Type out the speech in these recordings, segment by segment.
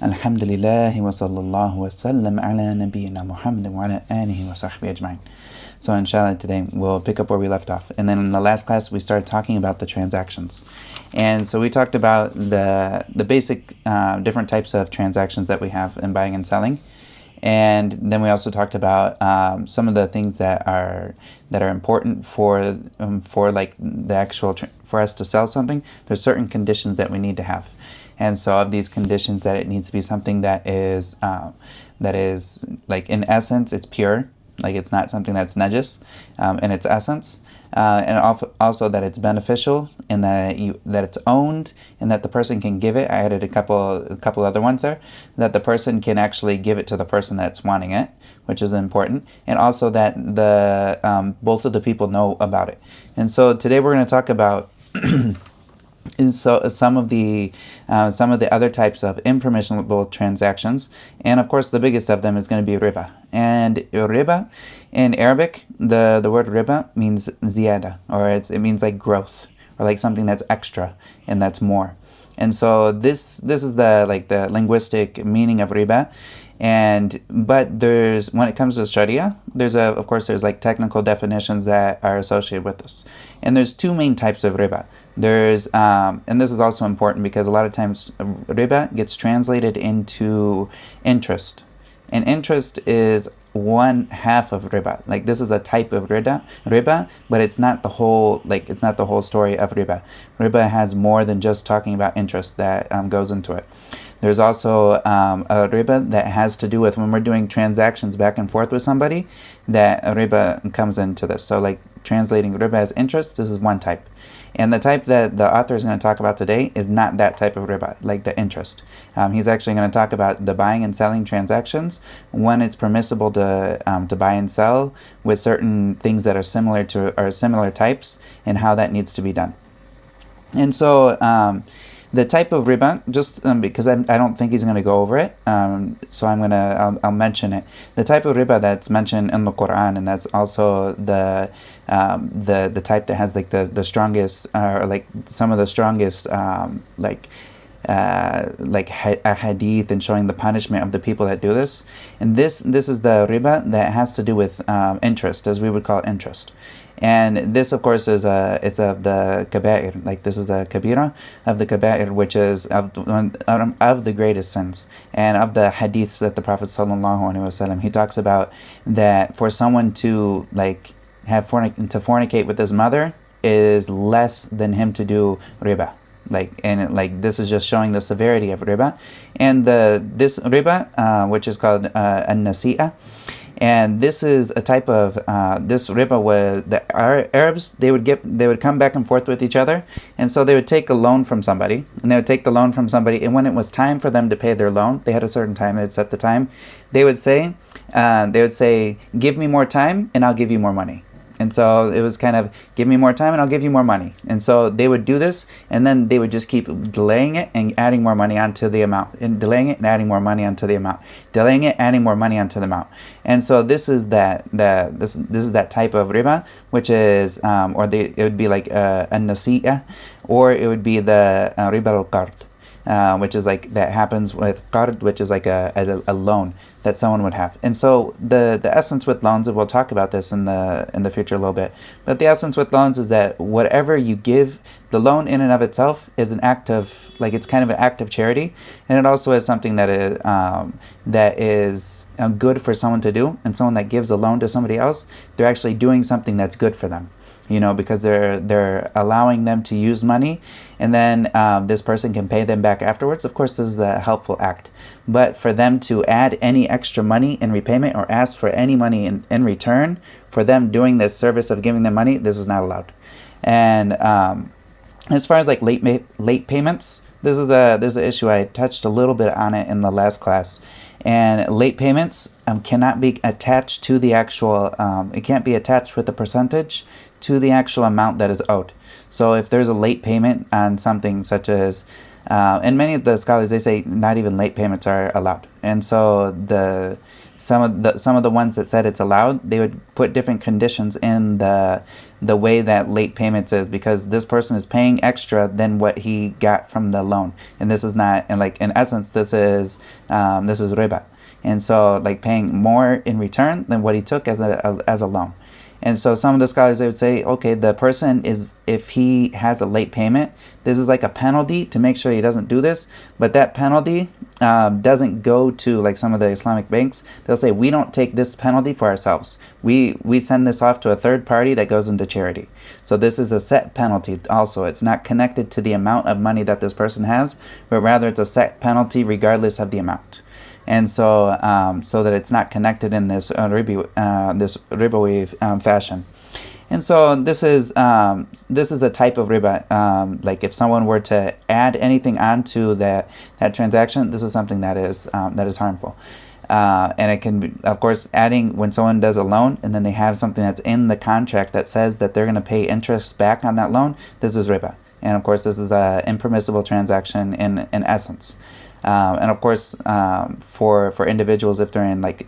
Alhamdulillah wa sallallahu wa sallam ala nabiyyina Muhammad wa ala alihi wa sahbihi ajma'in. So inshallah today we'll pick up where we left off. And then in the last class we started talking about the transactions. And so we talked about the basic different types of transactions that we have in buying and selling. And then we also talked about some of the things that are important for like the actual for us to sell something. There's certain conditions that we need to have, and so of these conditions, that it needs to be something that is like in essence it's pure, like it's not something that's najis in its essence, and also that it's beneficial, and that it's owned, and that the person can give it. I added a couple other ones there, that the person can actually give it to the person that's wanting it, which is important, and also that the both of the people know about it. And so today we're going to talk about and so some of the other types of impermissible transactions, and of course the biggest of them is going to be riba. And riba in Arabic, the word riba means ziyada, or it means like growth, or like something that's extra and that's more. And so this is the linguistic meaning of riba. But there's, when it comes to Sharia, there's like technical definitions that are associated with this. And there's two main types of riba. There's and this is also important because a lot of times riba gets translated into interest. And interest is one half of riba. Like this is a type of riba, but it's not the whole story of riba. Riba has more than just talking about interest that goes into it. There's also a riba that has to do with when we're doing transactions back and forth with somebody, that a riba comes into this. So like translating riba as interest, this is one type. And the type that the author is going to talk about today is not that type of riba, like the interest. He's actually going to talk about the buying and selling transactions, when it's permissible to buy and sell with certain things that are similar types, and how that needs to be done. And so the type of riba, just because I don't think he's going to go over it, so I'll mention it. The type of riba that's mentioned in the Quran, and that's also the type that has like the strongest, or like some of the strongest a hadith and showing the punishment of the people that do this. And this is the riba that has to do with interest, as we would call interest. And this, of course, it's of the kaba'ir. Like this is a kabira of the kaba'ir, which is of the greatest sins. And of the hadiths that the Prophet ﷺ, he talks about that for someone to fornicate with his mother is less than him to do riba. This is just showing the severity of riba. And this riba, which is called an-nasi'a, and this is a type of this riba where the Arabs, they would come back and forth with each other, and so they would take a loan from somebody, and when it was time for them to pay their loan, they had a certain time, they'd set the time, they would say, give me more time and I'll give you more money. And so it was kind of, give me more time and I'll give you more money. And so they would do this, and then they would just keep delaying it and adding more money onto the amount, and delaying it and adding more money onto the amount, delaying it, adding more money onto the amount. And so this is that type of riba, which is it would be like an-nasi'a, or it would be the riba al-qard, which is like that happens with qard, which is like a loan that someone would have. And so the essence with loans, and we'll talk about this in the future a little bit, but the essence with loans is that whatever you give, the loan in and of itself is an act of, it's kind of an act of charity, and it also is something that is good for someone to do. And someone that gives a loan to somebody else, they're actually doing something that's good for them, because they're allowing them to use money, and then this person can pay them back afterwards. Of course, this is a helpful act, but for them to add any extra money in repayment, or ask for any money in return for them doing this service of giving them money, this is not allowed. And as far as like late payments, this is an issue. I touched a little bit on it in the last class. And late payments cannot be attached to the actual, it can't be attached with a percentage to the actual amount that is owed. So if there's a late payment on something such as, And many of the scholars, they say not even late payments are allowed. And so some of the ones that said it's allowed, they would put different conditions in the way that late payments is, because this person is paying extra than what he got from the loan, and this is not, and like in essence, this is riba, and so like paying more in return than what he took as a loan. And so some of the scholars, they would say, okay, the person is, if he has a late payment, this is like a penalty to make sure he doesn't do this. But that penalty doesn't go to, like some of the Islamic banks. They'll say, we don't take this penalty for ourselves. We send this off to a third party that goes into charity. So this is a set penalty also. It's not connected to the amount of money that this person has, but rather it's a set penalty regardless of the amount. And so, so that it's not connected in this ribawi fashion. And so this is a type of riba. Like if someone were to add anything onto that transaction, this is something that is harmful. And it can be, of course, adding when someone does a loan and then they have something that's in the contract that says that they're going to pay interest back on that loan. This is riba, and of course, this is an impermissible transaction in essence. And of course, for individuals, if they're in like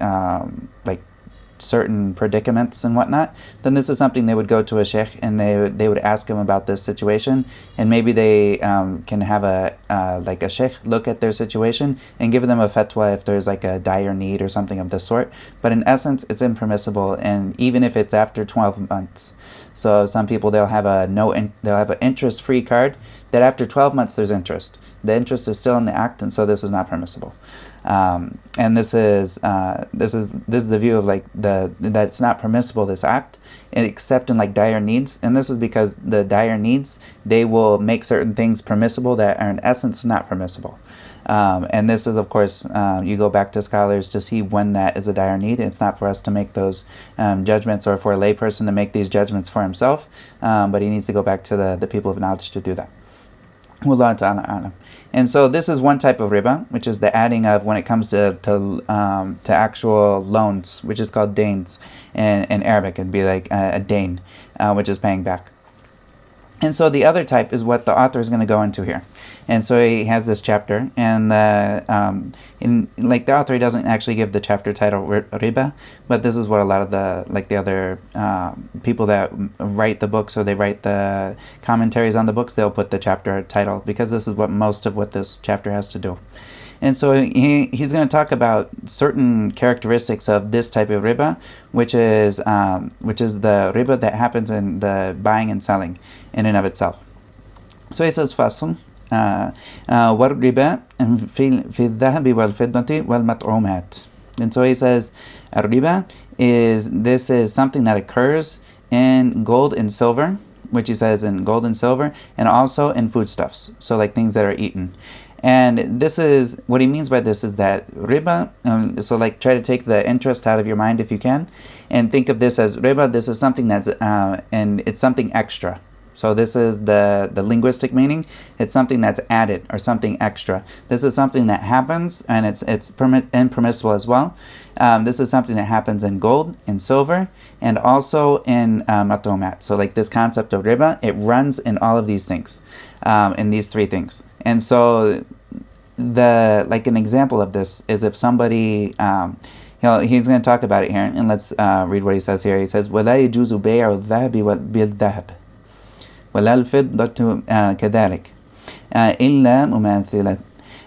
certain predicaments and whatnot, then this is something they would go to a sheikh and they would ask him about this situation, and maybe they can have a sheikh look at their situation and give them a fatwa if there's like a dire need or something of this sort. But in essence, it's impermissible, and even if it's after 12 months. So some people, they'll have an interest-free card that after 12 months there's interest. The interest is still in the act, and so this is not permissible. And this is the view of like that it's not permissible, this act, except in like dire needs. And this is because the dire needs, they will make certain things permissible that are in essence not permissible. And this is, of course, you go back to scholars to see when that is a dire need. It's not for us to make those judgments, or for a layperson to make these judgments for himself, but he needs to go back to the people of knowledge to do that. Wallahu ta'ala a'lam. And so this is one type of riba, which is the adding of, when it comes to actual loans, which is called dains. In Arabic, it'd be like a dain, which is paying back. And so the other type is what the author is going to go into here. And so he has this chapter, and the author, he doesn't actually give the chapter title Riba, but this is what a lot of the other people that write the books, or they write the commentaries on the books, they'll put the chapter title, because this is what most of what this chapter has to do. And so he's going to talk about certain characteristics of this type of riba, which is the riba that happens in the buying and selling in and of itself. So he says, فَصْلٌ وَالرِّبَا فِي الذَّهَبِ وَالْفِضَّةِ وَالْمَطْعُومَاتِ. And so he says, riba is something that occurs in gold and silver, which he says in gold and silver, and also in foodstuffs, so like things that are eaten. And this is what he means by this is that riba, so like try to take the interest out of your mind if you can, and think of this as riba. This is something that's and it's something extra. So this is the linguistic meaning. It's something that's added, or something extra. This is something that happens, and it's impermissible as well. This is something that happens in gold, in silver, and also in matomat. So like this concept of riba, it runs in all of these things, in these three things. And so an example of this is if somebody, he's going to talk about it here, and let's read what he says here. He says, وَلَا يَجُوزُ بَيْعُ الذَّهَبِ بِالذَّهَبِ وَلَا الْفِضَّةُ كَذَلِكَ إِلَّا مُمَاثِلَةً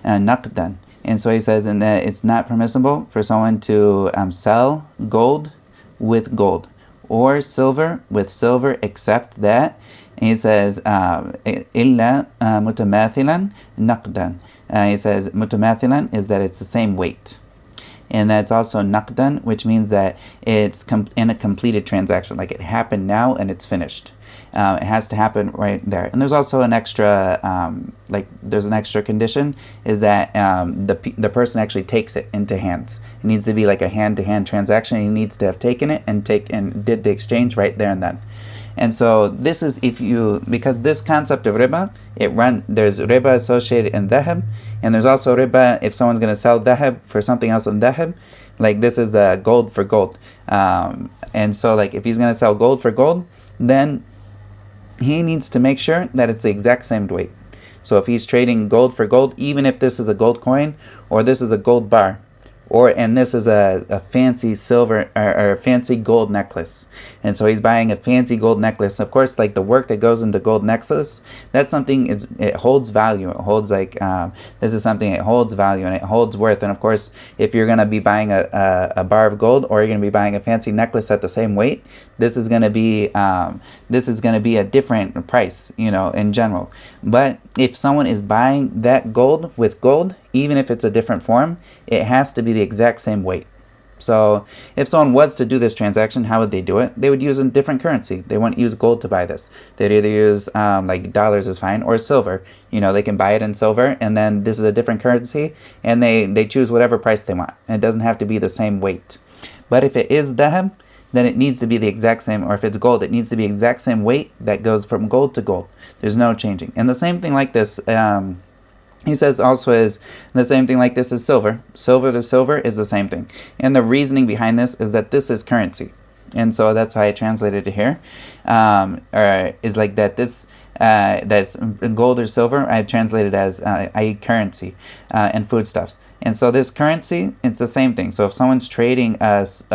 نَقْدًا. And so he says, and that it's not permissible for someone to sell gold with gold, or silver with silver, except that. And he says, إِلَّا مُتَمَاثِلًا نَقْدًا. He says, مُتَمَاثِلًا is that it's the same weight. And that's also naqdan, which means that it's in a completed transaction, like it happened now and it's finished. It has to happen right there. And there's also an extra, there's an extra condition, is that the person actually takes it into hands. It needs to be like a hand-to-hand transaction. He needs to have taken it and did the exchange right there and then. And so this is because this concept of riba, there's riba associated in dhahab, and there's also riba if someone's going to sell dhahab for something else in dhahab, like this is the gold for gold. And so like if he's going to sell gold for gold, then he needs to make sure that it's the exact same weight. So if he's trading gold for gold, even if this is a gold coin or this is a gold bar, and this is a fancy silver or fancy gold necklace, and so he's buying a fancy gold necklace. Of course, like the work that goes into gold necklace, that's something, it holds value. It holds this is something, it holds value and it holds worth. And of course, if you're gonna be buying a bar of gold, or you're gonna be buying a fancy necklace at the same weight, this is gonna be a different price, in general. But if someone is buying that gold with gold, even if it's a different form, it has to be the exact same weight. So if someone was to do this transaction, how would they do it? They would use a different currency. They wouldn't use gold to buy this. They'd either use like dollars is fine, or silver. They can buy it in silver, and then this is a different currency, and they choose whatever price they want. It doesn't have to be the same weight. But if it is dhahab, then it needs to be the exact same, or if it's gold, it needs to be exact same weight that goes from gold to gold. There's no changing. And the same thing like this, he says also is the same thing like this is silver. Silver to silver is the same thing. And the reasoning behind this is that this is currency. And so that's how I translated it here. Is like that this, that's gold or silver, I've translated as i.e. currency and foodstuffs. And so this currency, it's the same thing. So if someone's trading say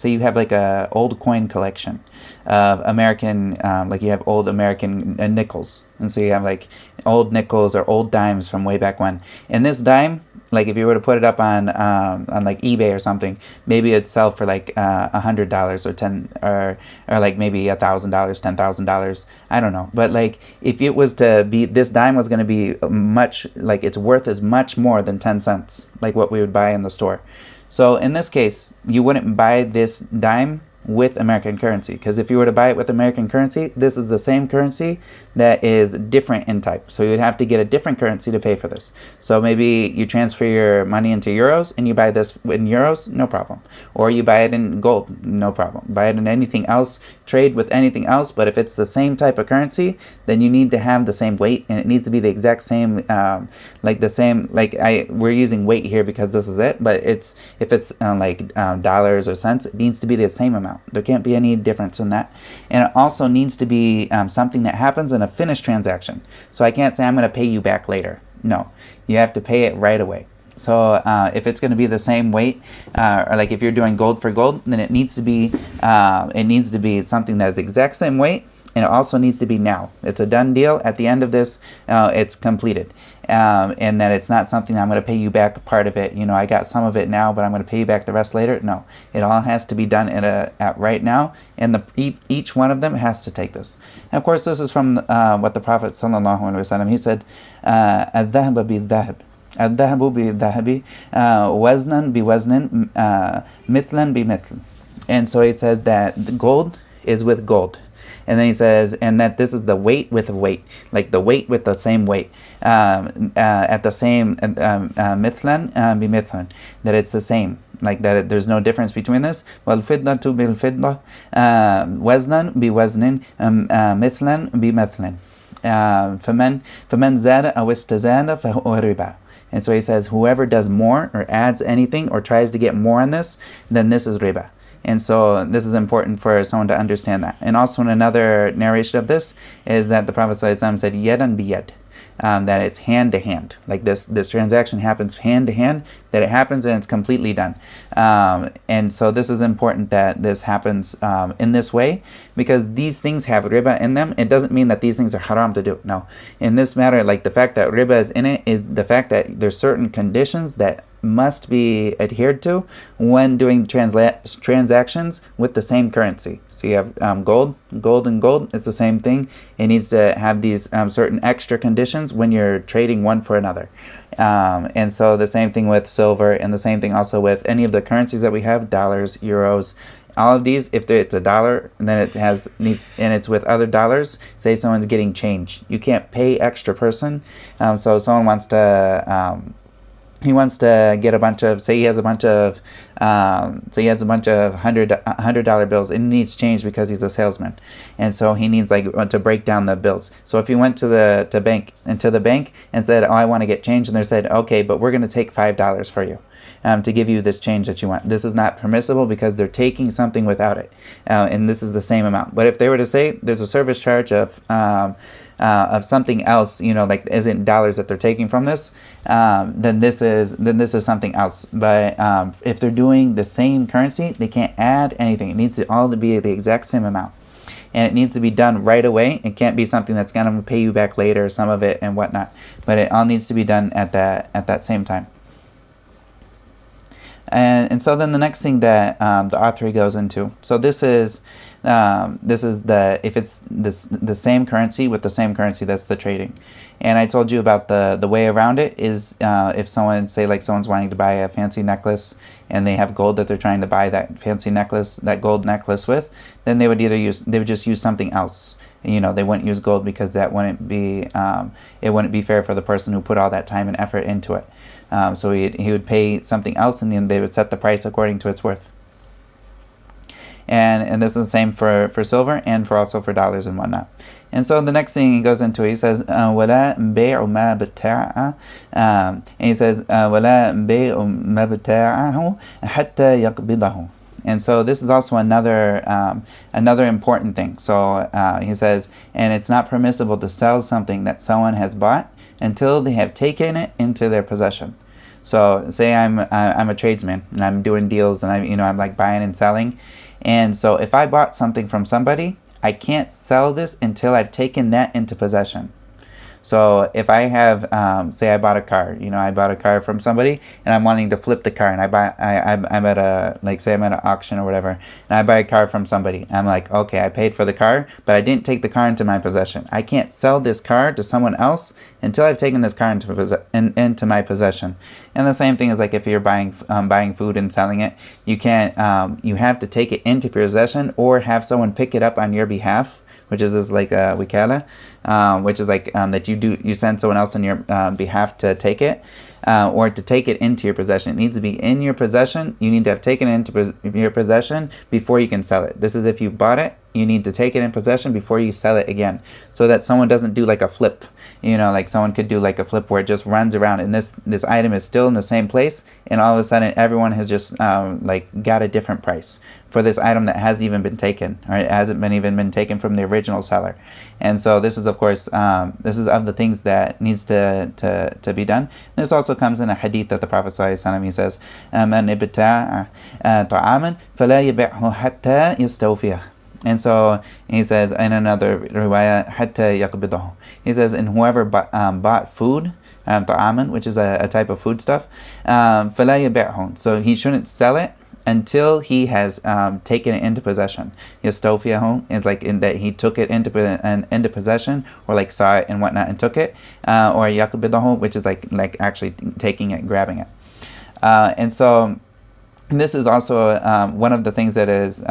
you have like a old coin collection of American, like you have old American nickels. And so you have like old nickels or old dimes from way back when. And this dime, like if you were to put it up on like eBay or something, maybe it'd sell for like $100 or like maybe $1,000, $10,000. I don't know. But like if it was to be, this dime was going to be much, like its worth is much more than 10 cents, like what we would buy in the store. So in this case, you wouldn't buy this dime with American currency, because if you were to buy it with American currency, this is the same currency that is different in type. So you'd have to get a different currency to pay for this. So maybe you transfer your money into euros and you buy this in euros, no problem. Or you buy it in gold, no problem. Buy it in anything else, trade with anything else, but if it's the same type of currency, then you need to have the same weight, and it needs to be the exact same, we're using weight here because this is it, but if it's dollars or cents, it needs to be the same amount. There can't be any difference in that. And it also needs to be something that happens in a finished transaction. So I can't say I'm going to pay you back later. No, you have to pay it right away. So if it's going to be the same weight, or like if you're doing gold for gold, then it needs to be something that is exact same weight, and it also needs to be now. It's a done deal. At the end of this, it's completed, and that it's not something I'm going to pay you back part of it. I got some of it now, but I'm going to pay you back the rest later. No, it all has to be done at right now, and each one of them has to take this. And of course, this is from what the Prophet sallallahu alaihi wasallam, he said, "Al-dhahab bi-dhahab." الذهب بالذهب وزنا بوزن مثلا بمثل. And so he says that the gold is with gold. And then he says, and that this is the weight with weight, like the weight with the same weight, at the same مثلا بمثل, that it's the same, like that there's no difference between this. والفضة بالفضة وزنا بوزن مثلا بمثل فمن زاد أو استزاد فهو ربا. And so he says, whoever does more or adds anything or tries to get more on this, then this is riba. And so this is important for someone to understand that. And also in another narration of this is that the Prophet ﷺ said, yadan biyad, that it's hand to hand. Like this transaction happens hand to hand, that it happens and it's completely done. And so this is important that this happens in this way, because these things have riba in them. It doesn't mean that these things are haram to do. No. In this matter, like the fact that riba is in it is the fact that there's certain conditions that must be adhered to when doing transactions with the same currency. So you have gold and gold, it's the same thing. It needs to have these certain extra conditions when you're trading one for another. And so the same thing with silver, and the same thing also with any of the currencies that we have, dollars, euros, all of these. If it's a dollar and then it's with other dollars, say someone's getting change, you can't pay extra person. So someone wants to he wants to get a bunch of, say he has a bunch of $100 bills and needs change because he's a salesman, and so he needs to break down the bills. So if he went to the bank and said, oh, I want to get change, and they said, okay, but we're going to take $5 for you to give you this change that you want. This is not permissible because they're taking something without it, and this is the same amount. But if they were to say there's a service charge of of something else, like isn't dollars that they're taking from this, then this is something else. But if they're doing the same currency, they can't add anything. It needs to all to be the exact same amount. And it needs to be done right away. It can't be something that's going to pay you back later, some of it and whatnot. But it all needs to be done at that same time. And so then the next thing that the author goes into. So this is if it's the same currency with the same currency, that's the trading. And I told you about the way around it is if someone's wanting to buy a fancy necklace and they have gold that they're trying to buy that fancy necklace, that gold necklace with, then they would just use something else. They wouldn't use gold because that wouldn't be it wouldn't be fair for the person who put all that time and effort into it. So he would pay something else, and then they would set the price according to its worth. And this is the same for silver and for dollars and whatnot. And so the next thing he goes into, he says, وَلَا بَيْعُ مَا بِتَاعَ and he says, وَلَا بَيْعُ مَا بِتَاعَهُ حَتَّى يَقْبِضَهُ. And so this is also another important thing. So he says, and it's not permissible to sell something that someone has bought until they have taken it into their possession. So say I'm a tradesman and I'm doing deals and I'm like buying and selling. And so if I bought something from somebody, I can't sell this until I've taken that into possession. So if I have, say I bought a car, I bought a car from somebody and I'm wanting to flip the car, and I'm at say I'm at an auction or whatever, and I buy a car from somebody. I'm like, okay, I paid for the car, but I didn't take the car into my possession. I can't sell this car to someone else until I've taken this car into my possession. And the same thing is like if you're buying food and selling it, you can't, you have to take it into possession or have someone pick it up on your behalf, which is this like wikala, which is like that you send someone else on your behalf to take it, or to take it into your possession. It needs to be in your possession. You need to have taken it into your possession before you can sell it. This is if you bought it, you need to take it in possession before you sell it again, so that someone doesn't do like a flip. Like someone could do like a flip where it just runs around and this item is still in the same place, and all of a sudden everyone has just got a different price for this item that hasn't even been taken, or it hasn't even been taken from the original seller. And so this is of course this is of the things that needs to be done. This also comes in a hadith that the Prophet ﷺ, he says, "Man ibta'a ta'aman fala yabi'hu hatta yastawfiyah." And so he says in another riwayah, hatta yaqbidahu. He says, and whoever bought food, ta'aman, which is a type of foodstuff, fala yabi'hu. So he shouldn't sell it until he has taken it into possession. Yastawfiyahu is like in that he took it into possession, or like saw it and whatnot and took it, or yaqbidahu, which is like actually taking it, grabbing it. And so this is also one of the things that is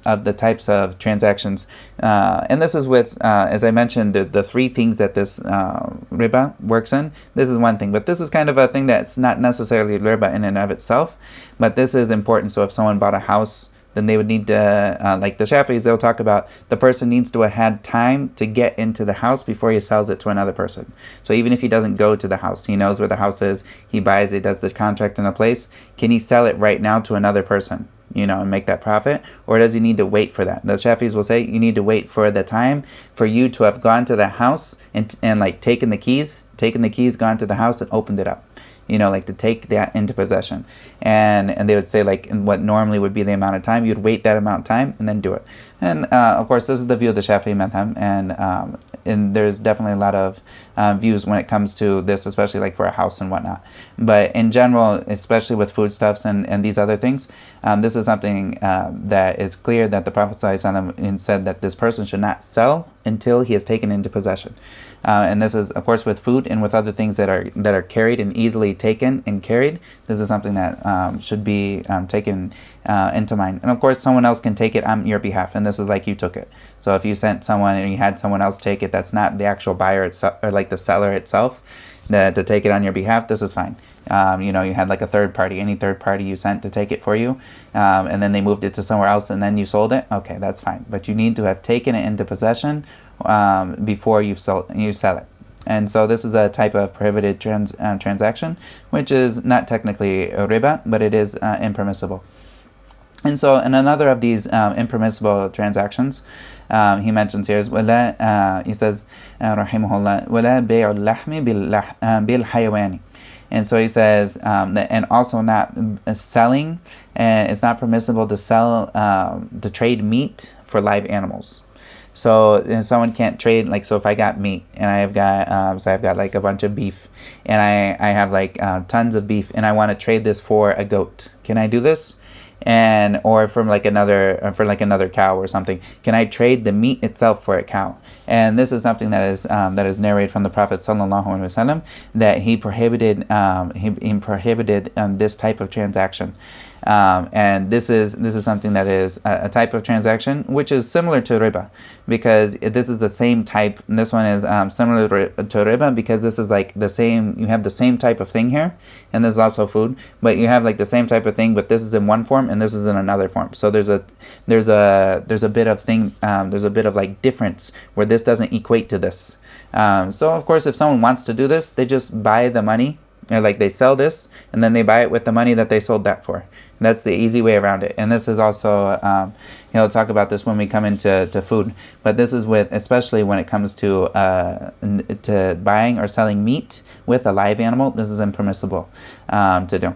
of the types of transactions, and this is with, as I mentioned, the three things that this riba works in. This is one thing, but this is kind of a thing that's not necessarily riba in and of itself, but this is important. So if someone bought a house, then they would need to, like the Shafi'is, they'll talk about the person needs to have had time to get into the house before he sells it to another person. So even if he doesn't go to the house, he knows where the house is, he buys it, does the contract in a place, can he sell it right now to another person, and make that profit? Or does he need to wait for that? The Shafi'is will say you need to wait for the time for you to have gone to the house and like taken the keys, gone to the house and opened it up. Like to take that into possession. And they would say like in what normally would be the amount of time, you'd wait that amount of time and then do it. And of course, this is the view of the Shafi'i madhab, and there's definitely a lot of views when it comes to this, especially like for a house and whatnot. But in general, especially with foodstuffs and these other things, this is something that is clear that the Prophet ﷺ said that this person should not sell until he has taken into possession. And this is, of course, with food and with other things that are carried and easily taken and carried. This is something that should be taken into mind. And of course, someone else can take it on your behalf, and this is like you took it. So if you sent someone and you had someone else take it, that's not the actual buyer itself, or like the seller itself, to take it on your behalf. This is fine. You had like a third party, any third party you sent to take it for you, and then they moved it to somewhere else and then you sold it. Okay, that's fine. But you need to have taken it into possession before you sell it. And so this is a type of prohibited transaction, which is not technically a riba, but it is impermissible. And so, in another of these impermissible transactions, he mentions here is he says, rahimahullah, وَلَا بَيْعُ اللَّحْمِ بِالْحَيَوَانِ. And so he says, and also not selling, and it's not permissible to sell, to trade meat for live animals. So someone can't trade, like, so if I got meat and I've got like a bunch of beef, and I have like tons of beef, and I want to trade this for a goat. Can I do this? And or for another cow or something, can I trade the meat itself for a cow? And this is something that is narrated from the Prophet sallallahu alaihi wasallam, that he prohibited this type of transaction. And this is something that is a type of transaction which is similar to riba, because this is the same type. This one is similar to riba because this is like the same. You have the same type of thing here, and this is also food, but you have like the same type of thing, but this is in one form and this is in another form. So there's a bit of like difference where this doesn't equate to this. So of course, if someone wants to do this, they just buy the money. Like they sell this and then they buy it with the money that they sold that for. That's the easy way around it. And this is also, he'll talk about this when we come into food. But this is especially when it comes to buying or selling meat with a live animal. This is impermissible to do.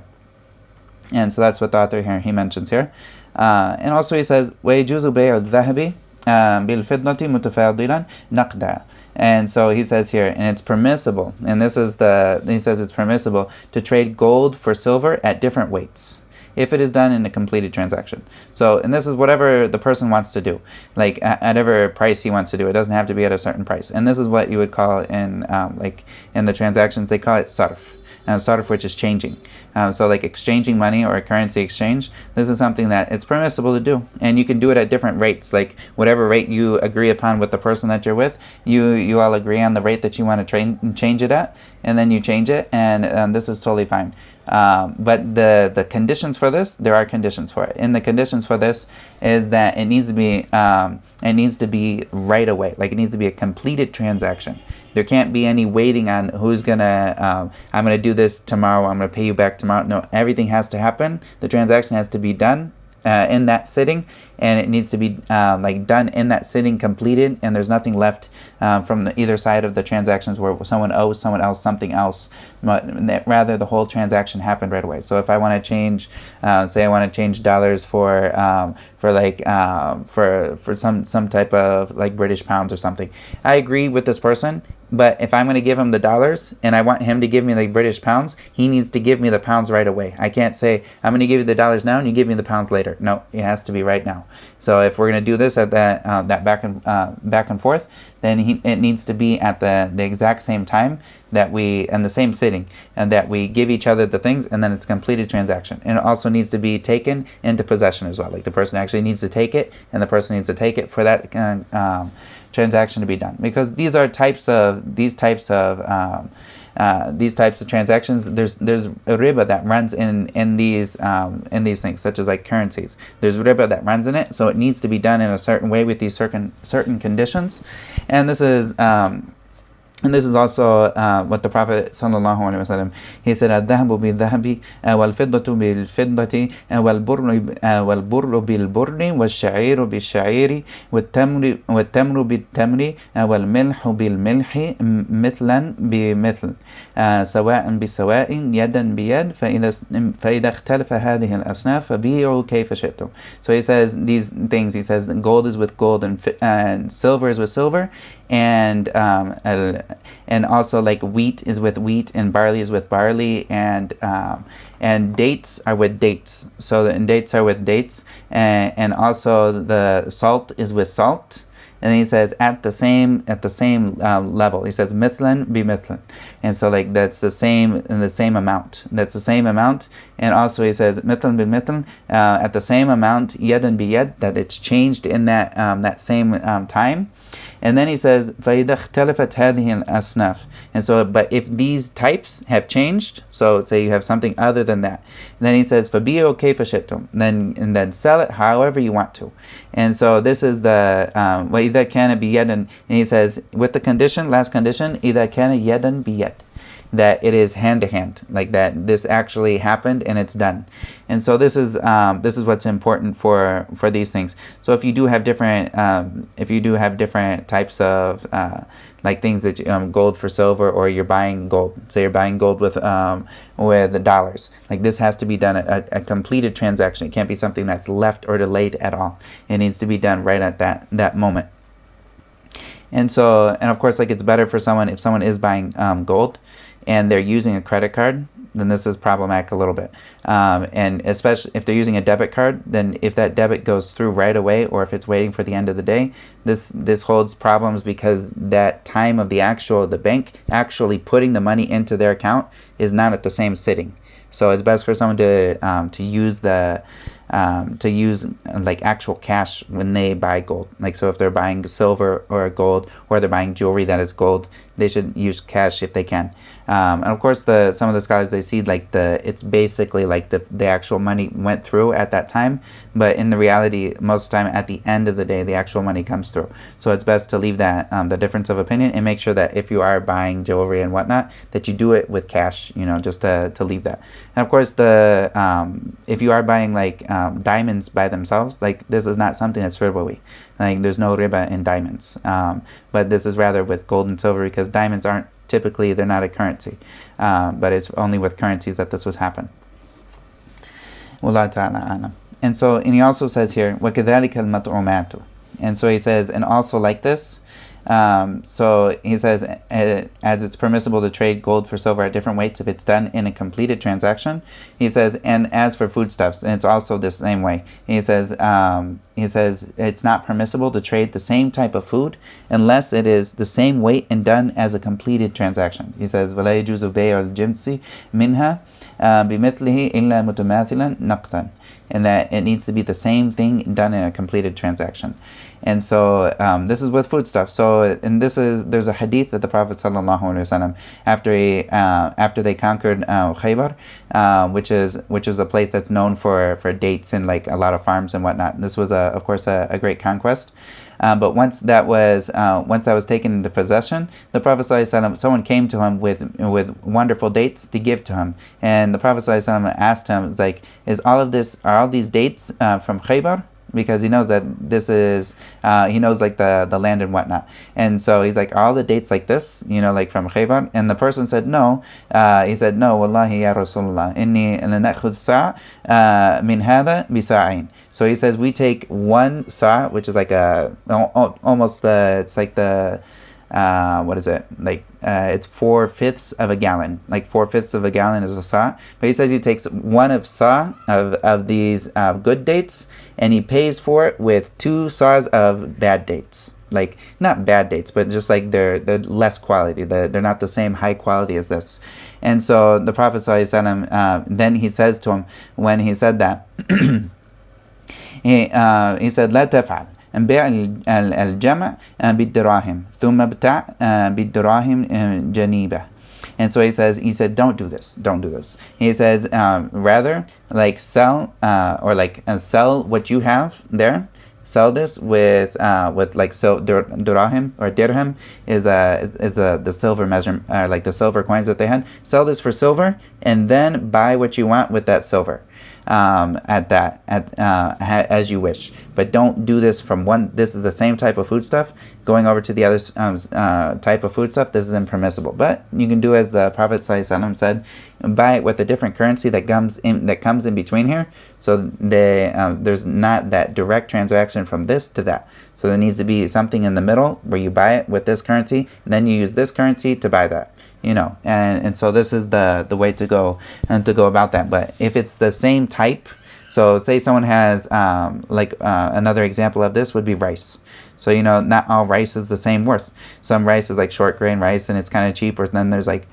And so that's what the author here he mentions here. And also he says, وَيَجُوزُ بَيْعُ الذَّهَبِ بِالْفِضَّةِ مُتَفَاضِلًا نَقْدًا. And so he says here, and it's permissible, and he says it's permissible to trade gold for silver at different weights, if it is done in a completed transaction. So, and this is whatever the person wants to do, like at whatever price he wants to do. It doesn't have to be at a certain price. And this is what you would call in the transactions, they call it sarf. Sarf, which is changing. So like exchanging money or a currency exchange, this is something that it's permissible to do. And you can do it at different rates, like whatever rate you agree upon with the person that you're with, you all agree on the rate that you want to change it at, and then you change it, and this is totally fine. But the conditions for this, there are conditions for it. And the conditions for this is that it needs to be right away. Like it needs to be a completed transaction. There can't be any waiting on who's gonna, I'm gonna do this tomorrow, I'm gonna pay you back tomorrow. No, everything has to happen. The transaction has to be done in that sitting, and it needs to be done in that sitting, completed, and there's nothing left from either side of the transactions where someone owes someone else something else, but rather the whole transaction happened right away. So if I want to change, say I want to change dollars for some type of like British pounds or something, I agree with this person. But if I'm going to give him the dollars and I want him to give me the British pounds, he needs to give me the pounds right away. I can't say, I'm going to give you the dollars now and you give me the pounds later. No, it has to be right now. So if we're going to do this at that back and forth, then it needs to be at the exact same time that and the same sitting, and that we give each other the things, and then it's a completed transaction. And it also needs to be taken into possession as well. Like the person actually needs to take it, and the person needs to take it for that transaction to be done. Because these types of transactions, there's a riba that runs in these things, such as like currencies. There's riba that runs in it, so it needs to be done in a certain way with these certain conditions. And this is also what the Prophet sallallahu alaihi wasallam, he said, "Al-dhahabu bil-dhahabi, wal-fiddatu bil-fiddati, wal-burru bil-burri, wal-sha'iru bil-sha'iri, wal-tamru bil-tamri, wal-milhu bil-milhi, mithlan bi-mithl, sawa'an bi-sawa'in, yadan bi-yad, فإذا اختلف هذه الأصناف فبيعوا كيف شئتم." So he says these things. He says gold is with gold, and silver is with silver, and also like wheat is with wheat, and barley is with barley, and dates are with dates. So dates are with dates, and also the salt is with salt. And then he says at the same level. He says mithlan bi mithlan, and so like that's the same in the same amount. That's the same amount. And also he says mithlan bi mithlan, at the same amount, yadan bi yad, that it's changed in that same time. And then he says فَإِذَا اخْتَلَفَتْ هَذِهِ الْأَصْنَافِ. And so, but if these types have changed, so say you have something other than that, then he says فَبِيعُوا كَيْفَ شِئْتُمْ, then sell it however you want to. And so this is the وَإِذَا كَانَ بِيَدٍ, and he says with the condition, last condition, إِذَا كَانَ يَدًا بِيَدٍ. that it is hand to hand, like that this actually happened and it's done. And so this is what's important for these things. So if you do have different types of like things that gold for silver, or you're buying gold, say you're buying gold with dollars, like this has to be done a completed transaction. It can't be something that's left or delayed at all. It needs to be done right at that moment. And so, and of course, like it's better for someone, if someone is buying gold and they're using a credit card, then this is problematic a little bit. And especially if they're using a debit card, then if that debit goes through right away, or if it's waiting for the end of the day, this holds problems, because that time of the bank actually putting the money into their account is not at the same sitting. So it's best for someone to use like actual cash when they buy gold. Like, so if they're buying silver or gold, or they're buying jewelry that is gold, they should use cash if they can. And of course, some of the scholars, they see like it's basically like the actual money went through at that time, but in the reality, most of the time at the end of the day, the actual money comes through. So it's best to leave that the difference of opinion, and make sure that if you are buying jewelry and whatnot, that you do it with cash, just to leave that. And of course, if you are buying like diamonds by themselves, like this is not something that's riba. Like there's no riba in diamonds, but this is rather with gold and silver, because diamonds aren't typically, they're not a currency, but it's only with currencies that this would happen. Wallahu ta'ala a'lam. And so, and he also says here, وَكَذَلِكَ الْمَطْعُومَاتُ. And so he says, and also like this, so he says, as it's permissible to trade gold for silver at different weights if it's done in a completed transaction. He says, and as for foodstuffs, and it's also the same way. He says it's not permissible to trade the same type of food unless it is the same weight and done as a completed transaction. He says, وَلَا يَجُوزُ بَيْعُ الْجِنْسِ مِنْهَا بِمِثْلِهِ إِلَّا مُتَمَاثِلًا نَقْدًا. And that it needs to be the same thing done in a completed transaction. And so this is with foodstuff. So, and there's a hadith that the Prophet ﷺ, after they conquered Khaybar, which is a place that's known for dates and like a lot of farms and whatnot. This was of course a great conquest. But once that was taken into possession, the Prophet ﷺ, someone came to him with wonderful dates to give to him, and the Prophet ﷺ asked him, like, are all these dates from Khaybar? Because he knows that this is, he knows like the land and whatnot. And so he's like, are all the dates like this, like from Khaybar? And the person said, no. He said, no, wallahi ya Rasulullah, inni lanakhud sa' min hada bisa'in. So he says, we take one sa', which is like it's like the, what is it? Like, it's 4/5 of a gallon. Like 4/5 of a gallon is a sa'. But he says he takes one of sa' of these good dates, and he pays for it with 2 sa's of bad dates. Like, not bad dates, but just like they're less quality. They're not the same high quality as this. And so the Prophet ﷺ, then he says to him, when he said that, he said, لا تفعل بيع الجمع بالدراهم ثم ابتع بالدراهم جنيبة. And so he said, don't do this. He says, rather, like, sell what you have there. Sell this with like, so dirham or dirham is the silver measure, like the silver coins that they had. Sell this for silver, and then buy what you want with that silver. As you wish, but don't do this from one. This is the same type of foodstuff going over to the other type of foodstuff. This is impermissible, but you can do as the Prophet ﷺ said, buy it with a different currency that comes in between here. So there's not that direct transaction from this to that. So there needs to be something in the middle where you buy it with this currency, and then you use this currency to buy that. And so this is the way to go about that. But if it's the same type, so say someone has another example of this would be rice. So not all rice is the same worth. Some rice is like short grain rice and it's kind of cheaper. Then there's like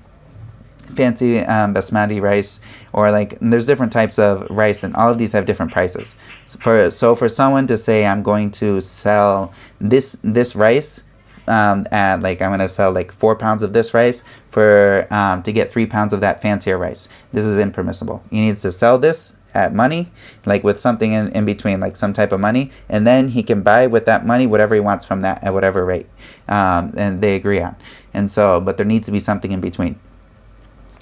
fancy basmati rice, or like there's different types of rice, and all of these have different prices. So for someone to say, I'm going to sell this rice, I'm going to sell like 4 pounds of this rice for to get 3 pounds of that fancier rice. This is impermissible. He needs to sell this at money, like with something in between, like some type of money, and then he can buy with that money whatever he wants from that at whatever rate, and they agree on. And so, but there needs to be something in between.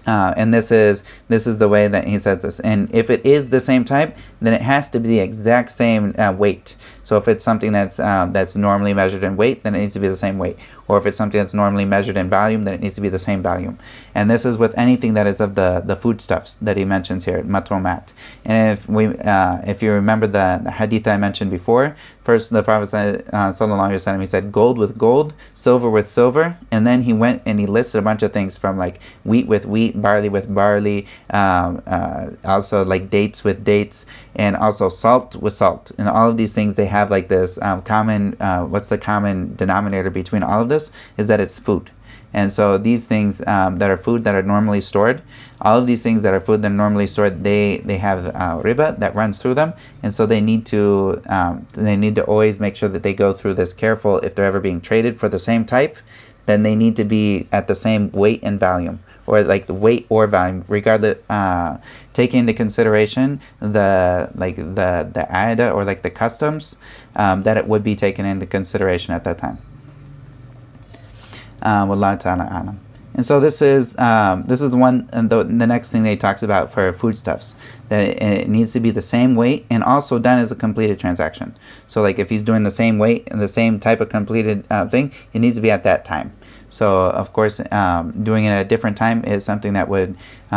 And this is the way that he says this. And if it is the same type, then it has to be the exact same weight. So if it's something that's normally measured in weight, then it needs to be the same weight. Or if it's something that's normally measured in volume, then it needs to be the same volume. And this is with anything that is of the foodstuffs that he mentions here, matrumat. And if you remember the hadith I mentioned before, first the Prophet sallallahu alaihi wasallam, he said gold with gold, silver with silver, and then he went and he listed a bunch of things from like wheat with wheat, barley with barley, also like dates with dates, and also salt with salt. And all of these things, they have like this common, what's the common denominator between all of this is that it's food. And so these things that are food that are normally stored, all of these things that are food that are normally stored, they have riba that runs through them, and so they need to always make sure that they go through this careful. If they're ever being traded for the same type, then they need to be at the same weight and volume, or like the weight or volume, regardless. Taking into consideration the aida, or like the customs that it would be taken into consideration at that time. Wallahu ta'ala a'lam. And so this is the one, and the next thing that he talks about for foodstuffs, that it needs to be the same weight and also done as a completed transaction. So like if he's doing the same weight and the same type of completed thing, it needs to be at that time. So of course, doing it at a different time is something that would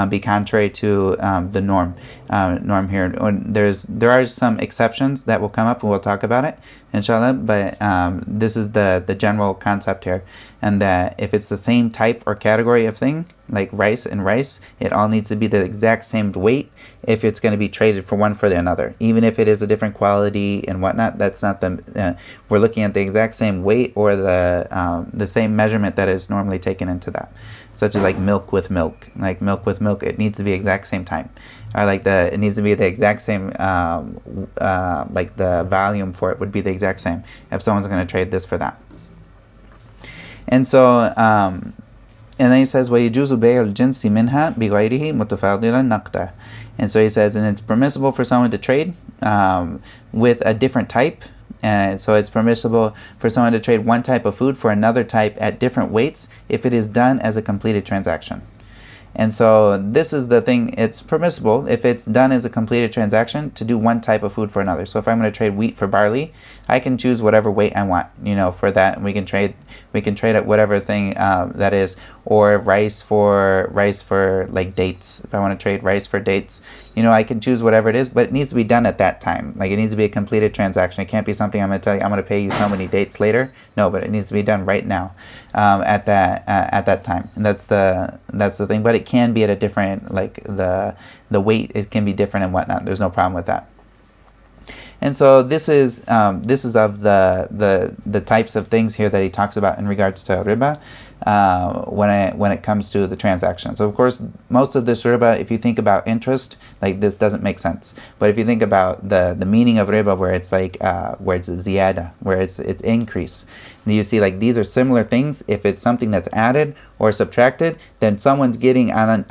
be contrary to the norm here. There are some exceptions that will come up, and we'll talk about it, inshallah. But this is the general concept here, and that if it's the same type or category of thing, like rice and rice, it all needs to be the exact same weight if it's going to be traded for one for the another. Even if it is a different quality and whatnot, that's not we're looking at the exact same weight or the same measurement that is normally taken into that. Such as like milk with milk. Like milk with milk, it needs to be exact same time. Or like it needs to be the exact same, like the volume for it would be the exact same if someone's going to trade this for that. And so, and then he says, وَيَجُوزُ بَيْعُ الْجِنْسِ مِنْهَا بِغَيْرِهِ مُتَفَاضِلًا نَقْدًا. And so he says, and it's permissible for someone to trade with a different type. And so it's permissible for someone to trade one type of food for another type at different weights if it is done as a completed transaction. And so this is the thing, it's permissible if it's done as a completed transaction to do one type of food for another. So if I'm going to trade wheat for barley, I can choose whatever weight I want, for that, and we can trade at whatever thing that is, or rice for like dates. If I want to trade rice for dates, I can choose whatever it is, but it needs to be done at that time. Like it needs to be a completed transaction. It can't be something I'm going to tell you, I'm going to pay you so many dates later. No, but it needs to be done right now, at that time. And that's the thing. But it can be at a different, like the weight, it can be different and whatnot. There's no problem with that. And so this is of the types of things here that he talks about in regards to riba when it comes to the transaction. So of course, most of this riba, if you think about interest, like this doesn't make sense. But if you think about the meaning of riba, where it's like where it's ziyada, where it's increase, you see like these are similar things. If it's something that's added or subtracted, then someone's getting on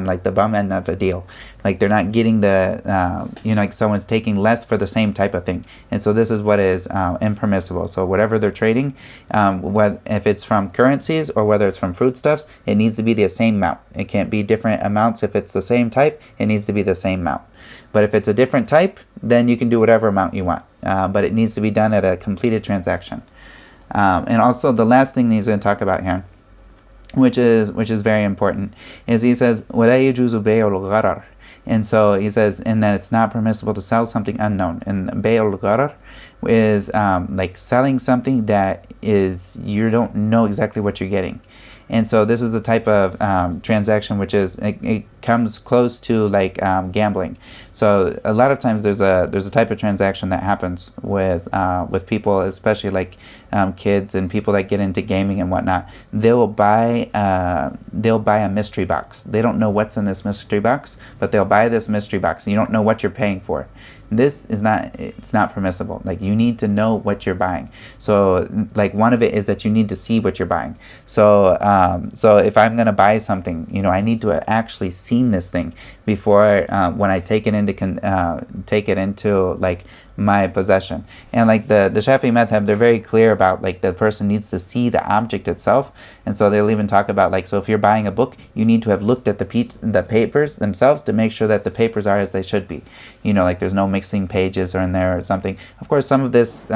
like the bum end of a deal. Like they're not getting like someone's taking less for the same type of thing. And so this is what is impermissible. So whatever they're trading, if it's from currencies or whether it's from foodstuffs, it needs to be the same amount. It can't be different amounts. If it's the same type, it needs to be the same amount. But if it's a different type, then you can do whatever amount you want. But it needs to be done at a completed transaction. And also the last thing that he's going to talk about here, which is very important, is he says, وَلَا يَجُوزُ بَيْعُ الْغَرَرِ. And so he says, in that it's not permissible to sell something unknown. And bay'ul gharar is like selling something that is, you don't know exactly what you're getting. And so this is the type of transaction which is, it comes close to like gambling. So a lot of times there's a type of transaction that happens with people, especially like kids and people that get into gaming and whatnot. They'll buy a mystery box. They don't know what's in this mystery box, but they'll buy this mystery box, and you don't know what you're paying for. It's not permissible. Like you need to know what you're buying. So like one of it is that you need to see what you're buying. So if I'm gonna buy something, I need to have actually seen this thing before when I take it into like my possession. And like the Shafi'i madhab, they're very clear about like the person needs to see the object itself. And so they'll even talk about like, so if you're buying a book, you need to have looked at the papers themselves to make sure that the papers are as they should be. Like there's no mixing pages or in there or something. Of course, some of these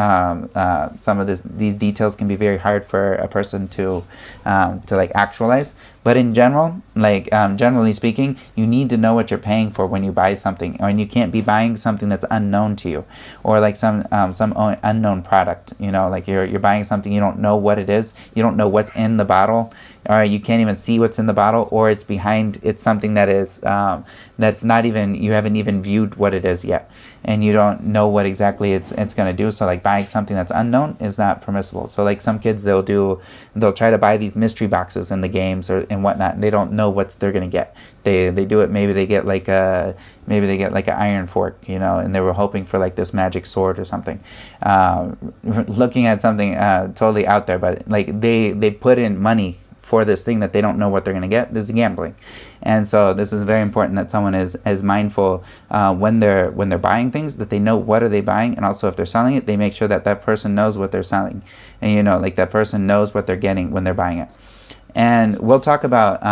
details can be very hard for a person to like actualize. But in general, like generally speaking, you need to know what you're paying for when you buy something, and you can't be buying something that's unknown to you, or like some unknown product. Like you're buying something you don't know what it is, you don't know what's in the bottle, or you can't even see what's in the bottle, or it's something that is that's not even, you haven't even viewed what it is yet, and you don't know what exactly it's going to do. So like buying something that's unknown is not permissible. So like some kids, they'll try to buy these mystery boxes in the games and whatnot, and they don't know what they're going to get. They do it, maybe they get like an iron fork, and they were hoping for like this magic sword or something, looking at something totally out there, but like they put in money for this thing that they don't know what they're going to get. This is gambling. And so this is very important that someone is mindful when they're buying things, that they know what are they buying, and also if they're selling it, they make sure that person knows what they're selling, and like that person knows what they're getting when they're buying it. And we'll talk about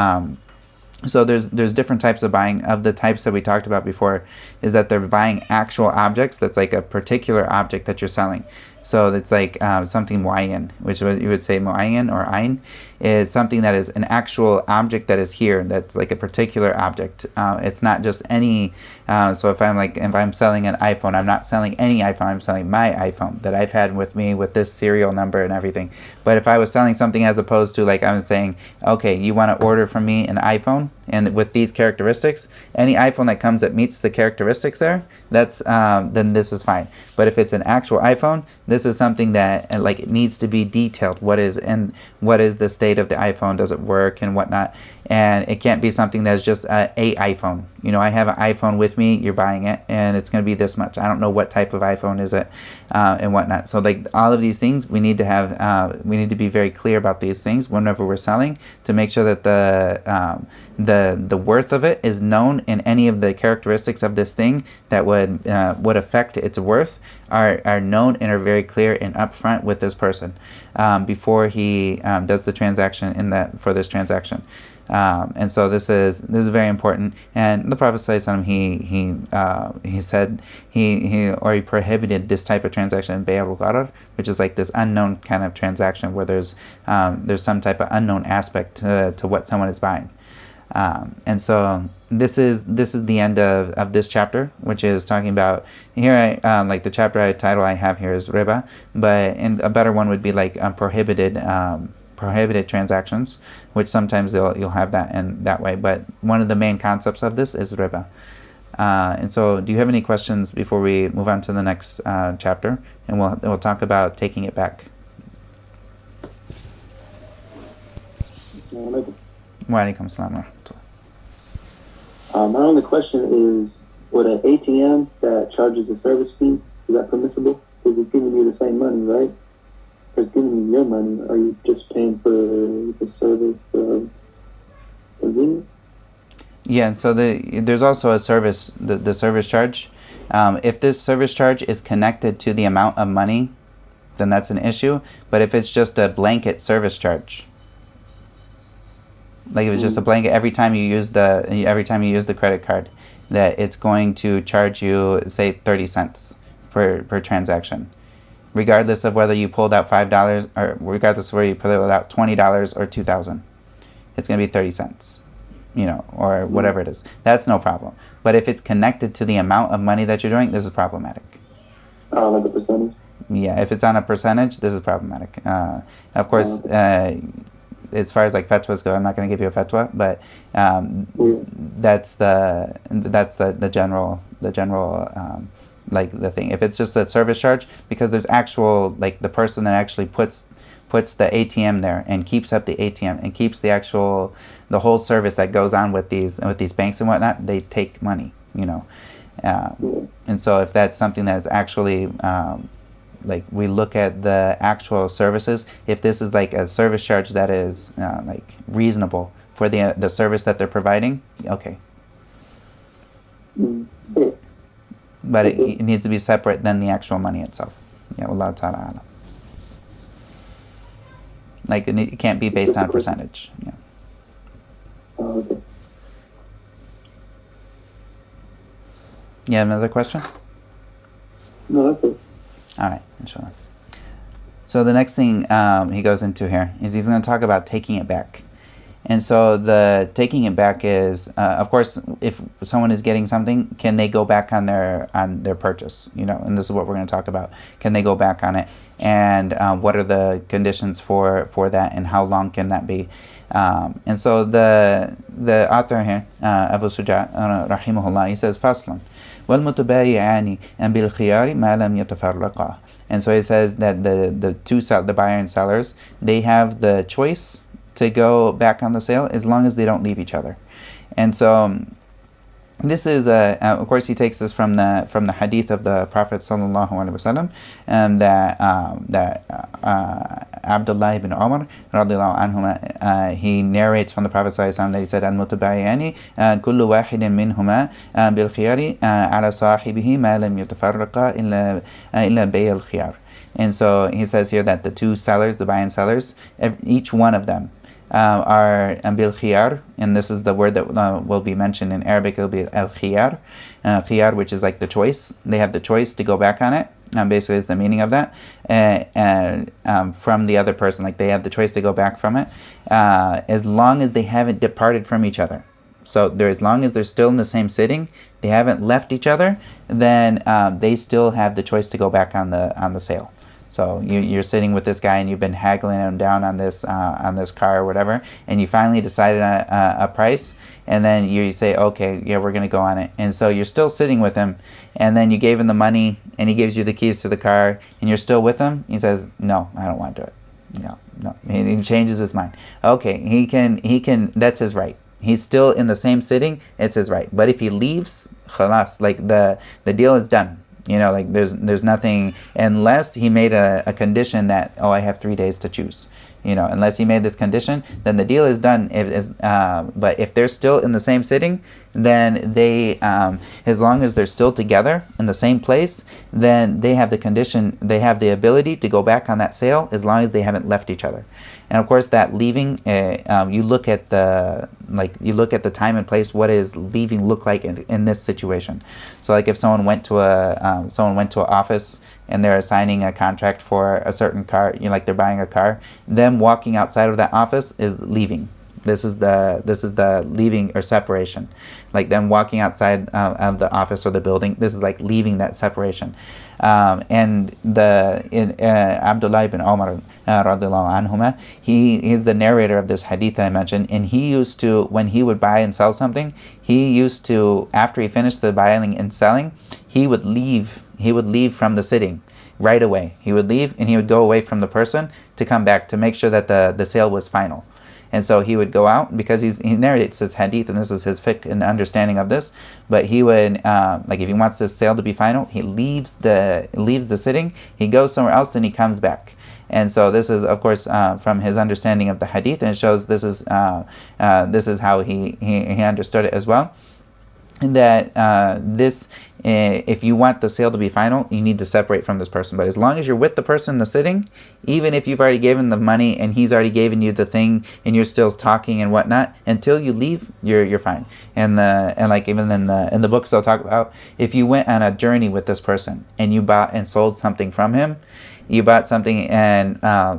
so there's different types of buying. Of the types that we talked about before, is that they're buying actual objects. That's like a particular object that you're selling. So it's like something muayyan, which you would say muayyan or ayn, is something that is an actual object that is here. That's like a particular object. It's not just any. So if I'm selling an iPhone, I'm not selling any iPhone. I'm selling my iPhone that I've had with me with this serial number and everything. But if I was selling something as opposed to like I was saying, okay, you want to order from me an iPhone and with these characteristics, any iPhone that comes that meets the characteristics there, that's then this is fine. But if it's an actual iPhone, this is something that like it needs to be detailed. What is the state of the iPhone? Does it work and whatnot? And it can't be something that's just a iPhone. I have an iPhone with me. You're buying it, and it's going to be this much. I don't know what type of iPhone is it, and whatnot. So like all of these things, we need to have. We need to be very clear about these things whenever we're selling, to make sure that the worth of it is known, and any of the characteristics of this thing that would affect its worth are known and are very clear and upfront with this person before he does the transaction for this transaction. And so this is very important. And the Prophet ﷺ, he said he prohibited this type of transaction, bay al-gharar, which is like this unknown kind of transaction where there's some type of unknown aspect to what someone is buying. And so this is the end of this chapter, which is talking about here. Like the chapter title I have here is Riba, but a better one would be like prohibited transactions, which sometimes you'll have that in that way. But one of the main concepts of this is Riba. And so, do you have any questions before we move on to the next chapter? And we'll talk about taking it back. Wa alaikum assalam wa rahmatullah. My only question is, would an ATM that charges a service fee, is that permissible? Because it's giving you the same money, right? Or it's giving you your money. Are you just paying for the service of convenience? Yeah, and so there's also a service, the service charge. If this service charge is connected to the amount of money, then that's an issue. But if it's just a blanket service charge, like if it's just a blanket, every time you use the credit card, that it's going to charge you, say, 30 cents per transaction, regardless of whether you pulled out $5 or regardless of whether you pulled out $20 or $2,000, it's going to be 30 cents, or whatever it is. That's no problem. But if it's connected to the amount of money that you're doing, this is problematic. Like a percentage? Yeah, if it's on a percentage, this is problematic. Of course, as far as like fatwas go, I'm not going to give you a fatwa, but that's the general like the thing. If it's just a service charge, because there's actual, like the person that actually puts the ATM there and keeps up the ATM and keeps the whole service that goes on with these banks and whatnot, they take money, and so if that's something that's actually like we look at the actual services, if this is like a service charge that is like reasonable for the service that they're providing, okay. but it needs to be separate than the actual money itself. Yeah, Wallahu ta'ala alam. Like it can't be based on a percentage. Yeah. Oh, okay. You have another question? No, that's it. All right, inshallah. So the next thing he goes into here is he's going to talk about taking it back. And so the taking it back is, of course, if someone is getting something, can they go back on their purchase? And this is what we're going to talk about. Can they go back on it? And what are the conditions for that? And how long can that be? And so the author here, Abu Shujaa, rahimahullah, he says, "Faslun, wal mutabayi'ani and bil khiyari ma lam yatafarraqa." And so he says that the buyer and sellers, they have the choice to go back on the sale as long as they don't leave each other. And so this is of course he takes this from the hadith of the Prophet sallallahu alaihi wasallam, and that Abdullah ibn Umar radiyallahu anhuma, he narrates from the Prophet sallallahu alaihi wasallam that he said, "Al-mutabayani kullu wahidin minhuma bil khiyari ala sahibihi ma lam yatafarraqa illa bay al khiyar." And so he says here that the two sellers, the buyer and sellers, each one of them are bil khiyar, and this is the word that will be mentioned in Arabic. It will be al khiyar, khiyar, which is like the choice. They have the choice to go back on it. Basically, is the meaning of that. From the other person, like they have the choice to go back from it, as long as they haven't departed from each other. So as long as they're still in the same sitting, they haven't left each other, then they still have the choice to go back on the sale. So you're sitting with this guy and you've been haggling him down on this car or whatever, and you finally decided on a price, and then you say, okay, yeah, we're going to go on it. And so you're still sitting with him, and then you gave him the money, and he gives you the keys to the car, and you're still with him. He says, no, I don't want to do it. No. He changes his mind. Okay, he can. That's his right. He's still in the same sitting. It's his right. But if he leaves, khalas, like the deal is done. Like there's nothing, unless he made a condition that, I have 3 days to choose. Unless he made this condition, then the deal is done. But if they're still in the same sitting, then they, as long as they're still together in the same place, then they have the condition, they have the ability to go back on that sale as long as they haven't left each other. And of course, that leaving, you look at the time and place. What does leaving look like in this situation? So, like if someone went to an office and they're assigning a contract for a certain car, like they're buying a car, them walking outside of that office is leaving. This is the leaving or separation, like them walking outside of the office or the building. This is like leaving that separation. And Abdullah ibn Umar radiyallahu anhuma, he is the narrator of this hadith that I mentioned, and he used to, when he would buy and sell something, he used to, after he finished the buying and selling, he would leave from the sitting right away. He would leave and he would go away from the person to come back to make sure that the sale was final. And so he would go out, because he narrates this hadith, and this is his fiqh and understanding of this. But he would, like if he wants this sale to be final, he leaves the sitting, he goes somewhere else, then he comes back. And so this is, of course, from his understanding of the hadith, and it shows this is how he understood it as well. And that if you want the sale to be final, you need to separate from this person. But as long as you're with the person in the sitting, even if you've already given the money and he's already given you the thing and you're still talking and whatnot, until you leave, you're fine. And like even in the books they'll talk about, if you went on a journey with this person and you bought and sold something from him, you bought something and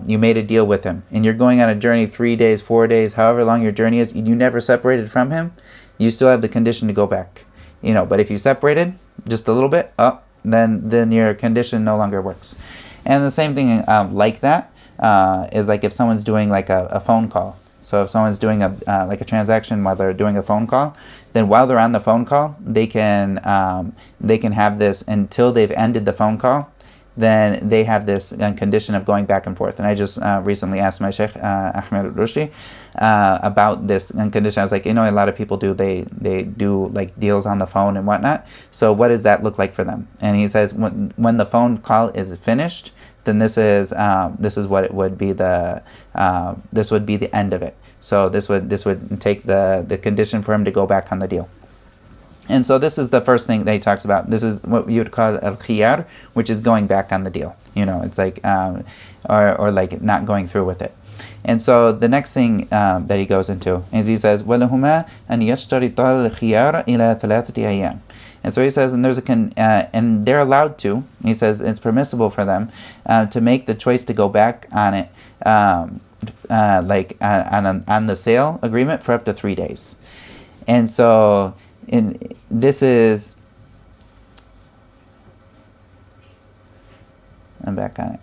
you made a deal with him, and you're going on a journey 3 days, 4 days, however long your journey is, you never separated from him, you still have the condition to go back. But if you separated just a little bit, then your condition no longer works. And the same thing like that is like if someone's doing like a phone call. So if someone's doing a transaction while they're doing a phone call, then while they're on the phone call, they can have this until they've ended the phone call. Then they have this condition of going back and forth. And I just recently asked my Sheikh Ahmed Rushdi about this condition. I was like, a lot of people they do like deals on the phone and whatnot. So what does that look like for them? And he says when the phone call is finished, then this is what it would be this would be the end of it. So this would take the condition for him to go back on the deal. And so this is the first thing that he talks about. This is what you would call al-khiyar, which is going back on the deal. It's like, or like not going through with it. And so the next thing that he goes into is he says, وَلَهُمَا أَنْ يَشْتَرِطَ الْخِيَارَ إِلَى ثَلَاثَةِ أَيَّامٍ. And so he says, and and they're allowed to. He says it's permissible for them to make the choice to go back on it, like on the sale agreement for up to 3 days. And so this is, I'm back on it,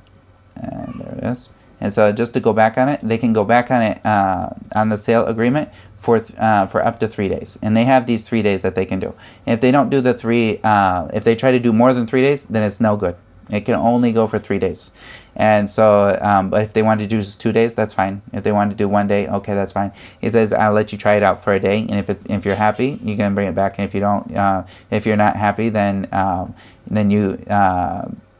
and there it is. And so just to go back on it, they can go back on it on the sale agreement for up to 3 days, and they have these 3 days that they can do. And if they don't do the if they try to do more than 3 days, then it's no good. It can only go for 3 days. And so, but if they want to do just 2 days, that's fine. If they want to do 1 day, okay, that's fine. He says, I'll let you try it out for a day, and if you're happy, you can bring it back. And if you don't, if you're not happy, then you.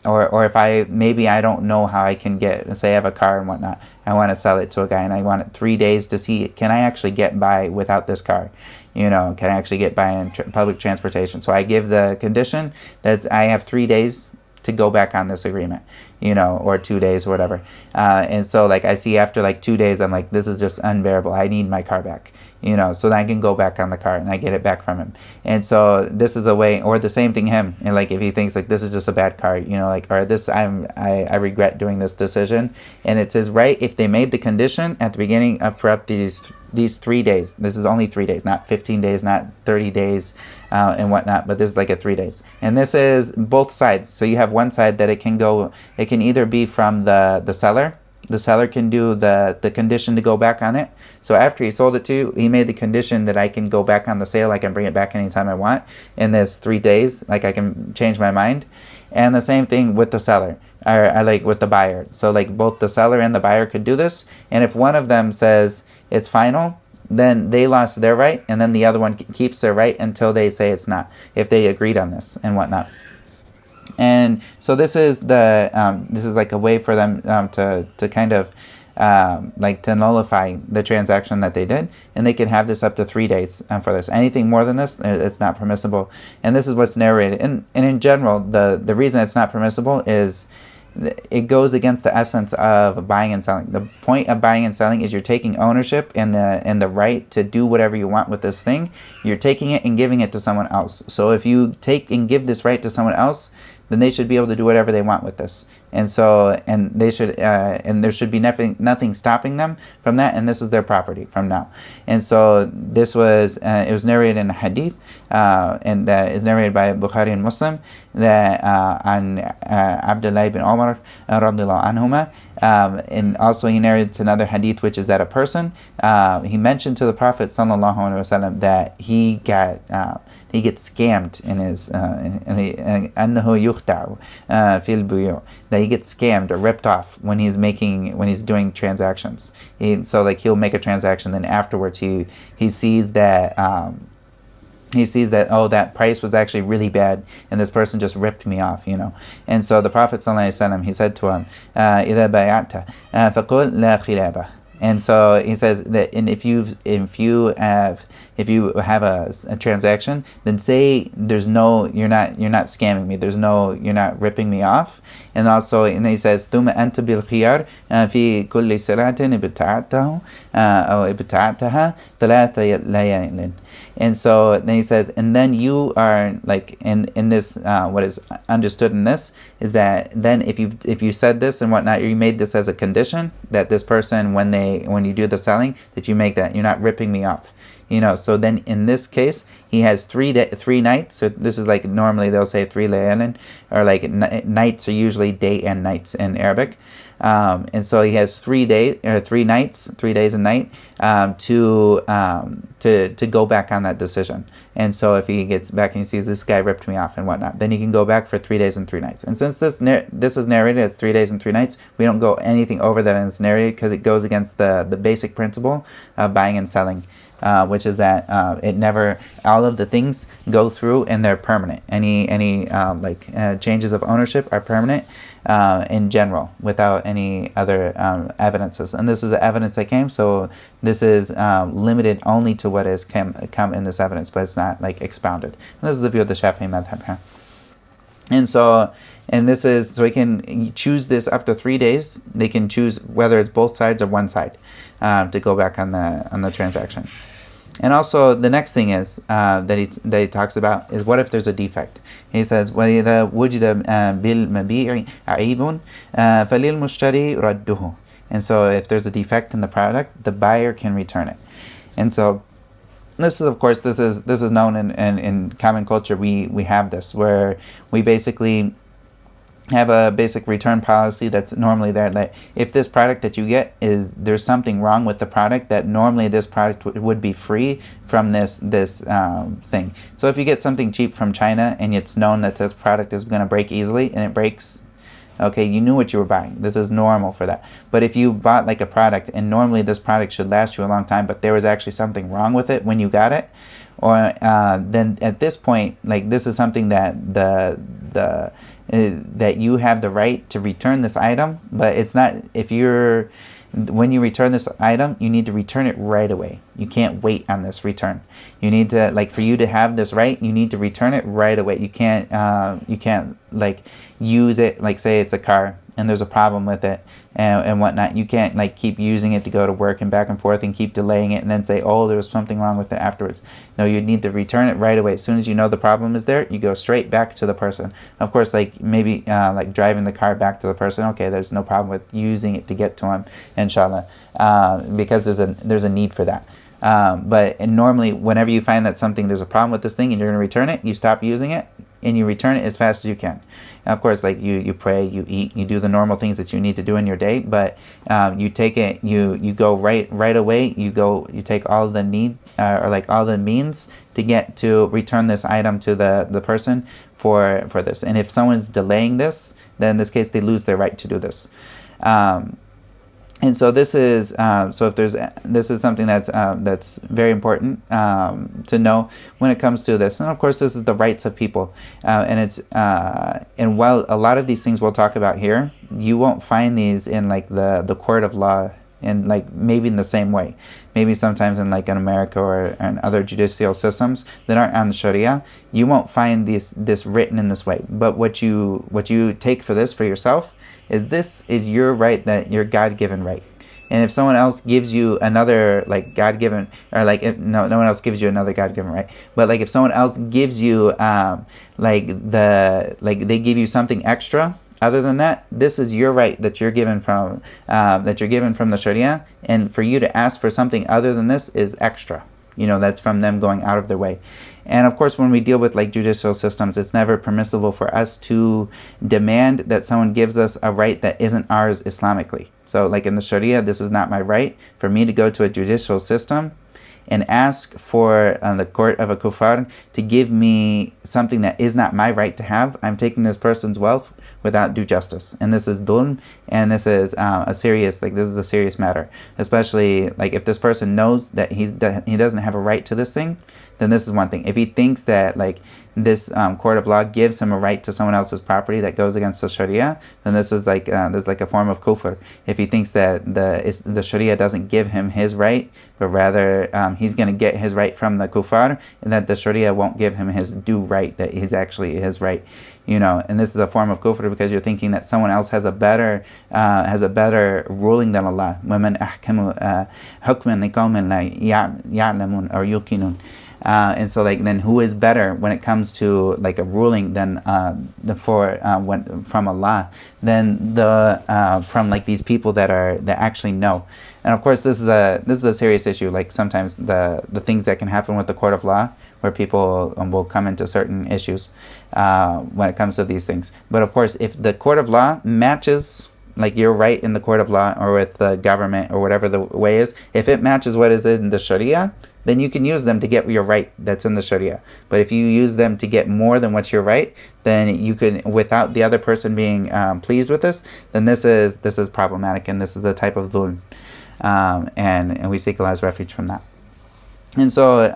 Or if I don't know how I can get, say I have a car and whatnot, I want to sell it to a guy and I want it 3 days to see, can I actually get by without this car? Can I actually get by in public transportation? So I give the condition that I have 3 days to go back on this agreement, or 2 days or whatever. And so like I see after like 2 days, I'm like, this is just unbearable. I need my car back, so then I can go back on the car and I get it back from him. And so this is a way, or the same thing him. And like if he thinks like this is just a bad car, or this I regret doing this decision. And it says right, if they made the condition at the beginning for up these 3 days. This is only 3 days, not 15 days, not 30 days, and whatnot. But this is like a 3 days, and this is both sides. So you have one side that it can either be from the seller. The seller can do the condition to go back on it. So after he sold it to you, he made the condition that I can go back on the sale. I can bring it back anytime I want in this 3 days. Like I can change my mind. And the same thing with the seller, or like with the buyer. So like both the seller and the buyer could do this. And if one of them says it's final, then they lost their right, and then the other one keeps their right until they say it's not, if they agreed on this and whatnot. And so this is like a way for them to kind of like to nullify the transaction that they did, and they can have this up to 3 days for this. Anything more than this, it's not permissible. And this is what's narrated. And in general, the reason it's not permissible is it goes against the essence of buying and selling. The point of buying and selling is you're taking ownership and the right to do whatever you want with this thing. You're taking it and giving it to someone else. So if you take and give this right to someone else, then they should be able to do whatever they want with this. And so, and they should, and there should be nothing stopping them from that. And this is their property from now. And so this was, it was narrated in a hadith, and is narrated by Bukhari and Muslim, that on Abdullah ibn Umar radiallahu anhuma. And also he narrates another hadith, which is that a person, he mentioned to the Prophet sallallahu alaihi wasallam that he gets scammed in his أنه يخدع في البيوع, that he gets scammed or ripped off when he's doing transactions. So like he'll make a transaction, then afterwards he sees that oh, that price was actually really bad and this person just ripped me off, And so the Prophet ﷺ, he said to him, إذا بايعت فقل لا خلابة. And so he says that, and if you have a transaction, then say you're not scamming me. You're not ripping me off. And also, and he says, ثم أنت بالخيار في كل سلعة ابتعتها أو ابتعتها ثلاثة ليال. And so then he says, and then you are like in this, what is understood in this is that then if you said this and whatnot, you made this as a condition that this person, when you do the selling, that you make that you're not ripping me off. So then in this case, he has 3 nights. So this is like, normally they'll say 3 layalin, or like nights are usually day and nights in Arabic. And so he has 3 nights, 3 days and night, to go back on that decision. And so if he gets back and he sees this guy ripped me off and whatnot, then he can go back for 3 days and 3 nights. And since this is narrated as 3 days and 3 nights, we don't go anything over that in this narrated, because it goes against the basic principle of buying and selling which is that it never, all of the things go through and they're permanent. Any changes of ownership are permanent in general, without any other evidences. And this is the evidence that came, so this is limited only to what has come in this evidence, but it's not like expounded. And this is the view of the Shafi'i madhab here. And this is, so we can choose this up to 3 days. They can choose whether it's both sides or one side to go back on the transaction. And also the next thing is that he talks about is, what if there's a defect? He says, وَإِذَا وُجِدَ بِالْمَبِيعِ عَيْبٌ فَلِلْمُشْتَرِي رَدُّهُ. And so if there's a defect in the product, the buyer can return it. And so this is, of course, this is known in common culture. We have this, where we basically have a basic return policy that's normally there. That if this product that you get there's something wrong with the product, that normally this product would be free from this thing. So if you get something cheap from China and it's known that this product is going to break easily and it breaks, okay, you knew what you were buying. This is normal for that. But if you bought like a product and normally this product should last you a long time, but there was actually something wrong with it when you got it, or then at this point, like, this is something that that you have the right to return this item. But it's not, when you return this item, you need to return it right away. You can't wait on this return. You need to, like, for you to have this right, you need to return it right away. You can't like use it, like, say it's a car and there's a problem with it and whatnot. You can't like keep using it to go to work and back and forth and keep delaying it and then say, oh, there was something wrong with it afterwards. No, you need to return it right away. As soon as you know the problem is there, you go straight back to the person. Of course, like maybe like driving the car back to the person, okay, there's no problem with using it to get to him, inshallah, because there's a need for that. But normally, whenever you find that there's a problem with this thing and you're going to return it, you stop using it and you return it as fast as you can. And of course, like you pray, you eat, you do the normal things that you need to do in your day, but you take it, you go right away. You take all the need or like all the means to get to return this item to the person for this. And if someone's delaying this, then in this case they lose their right to do this. And so this is this is something that's very important to know when it comes to this. And of course, this is the rights of people, and while a lot of these things we'll talk about here, you won't find these in like the court of law, in like maybe in the same way. Maybe sometimes in like in America or in other judicial systems that aren't on the Sharia, you won't find this written in this way. But what you take for this for yourself is, this is your right, that your God-given right. And if someone else gives you another like God-given, or like if no one else gives you another God-given right, but like if someone else gives you they give you something extra other than that, this is your right that you're given from the Sharia, and for you to ask for something other than this is extra. That's from them going out of their way. And of course, when we deal with like judicial systems, it's never permissible for us to demand that someone gives us a right that isn't ours Islamically. So like in the Sharia, this is not my right for me to go to a judicial system and ask for the court of a kuffar to give me something that is not my right to have. I'm taking this person's wealth without due justice, and this is dhulm, and this is a serious matter. Especially like if this person knows that he doesn't have a right to this thing, then this is one thing. If he thinks that like this court of law gives him a right to someone else's property that goes against the Sharia, then this is like a form of kufr. If he thinks that the Sharia doesn't give him his right, but rather he's going to get his right from the kuffar, and that the Sharia won't give him his due right, that is actually his right. And this is a form of kufr because you're thinking that someone else has a better ruling than Allah. وَمَنْ أَحْكَمُ حُكْمًا لِقَوْمٍ لَا يَعْلَمُونَ or yuqinun. And so like then who is better when it comes to like a ruling than from Allah than from like these people that actually know. And of course this is a serious issue. Like sometimes the things that can happen with the court of law, where people will come into certain issues when it comes to these things. But of course, if the court of law matches like your right in the court of law or with the government or whatever the way is, if it matches what is in the Sharia, then you can use them to get your right that's in the Sharia. But if you use them to get more than what's your right, then you can, without the other person being pleased with this, then this is problematic, and this is a type of dhulm. And we seek Allah's refuge from that. And so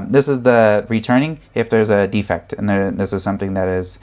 this is the returning if there's a defect, and this is something that is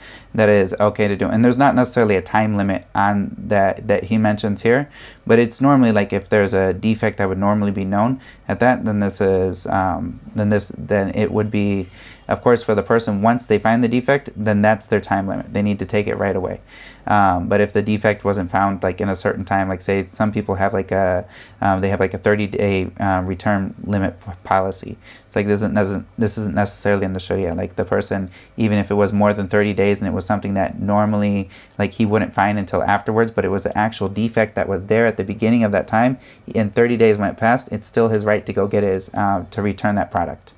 okay to do. And there's not necessarily a time limit on that he mentions here, but it's normally like if there's a defect that would normally be known at that, then this is then it would be, of course, for the person, once they find the defect, then that's their time limit. They need to take it right away. But if the defect wasn't found like in a certain time, like say some people have like a 30-day return limit policy. It's like this isn't necessarily in the Sharia. Like the person, even if it was more than 30 days and it was something that normally like he wouldn't find until afterwards, but it was an actual defect that was there at the beginning of that time, and 30 days went past, it's still his right to go get his to return that product.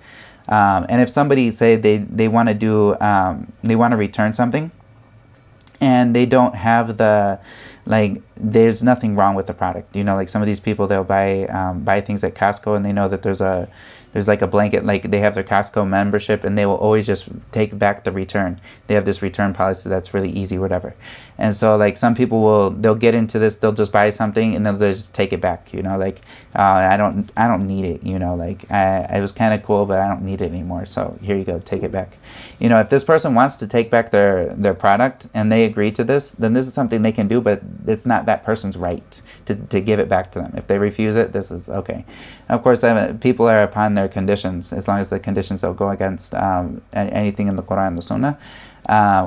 And if somebody say they want to do they want to return something, and they don't have the, like, there's nothing wrong with the product. You know, like some of these people, they'll buy things at Costco, and they know that there's like a blanket, like they have their Costco membership, and they will always just take back the return. They have this return policy that's really easy, whatever. And so like some people they'll get into this, they'll just buy something and they'll just take it back, you know, like I don't need it, you know, like it was kind of cool, but I don't need it anymore, so here you go, take it back. You know, if this person wants to take back their product and they agree to this, then this is something they can do, but it's not that person's right to give it back to them. If they refuse it, this is okay. Of course, people are upon their conditions, as long as the conditions don't go against anything in the Quran, the Sunnah,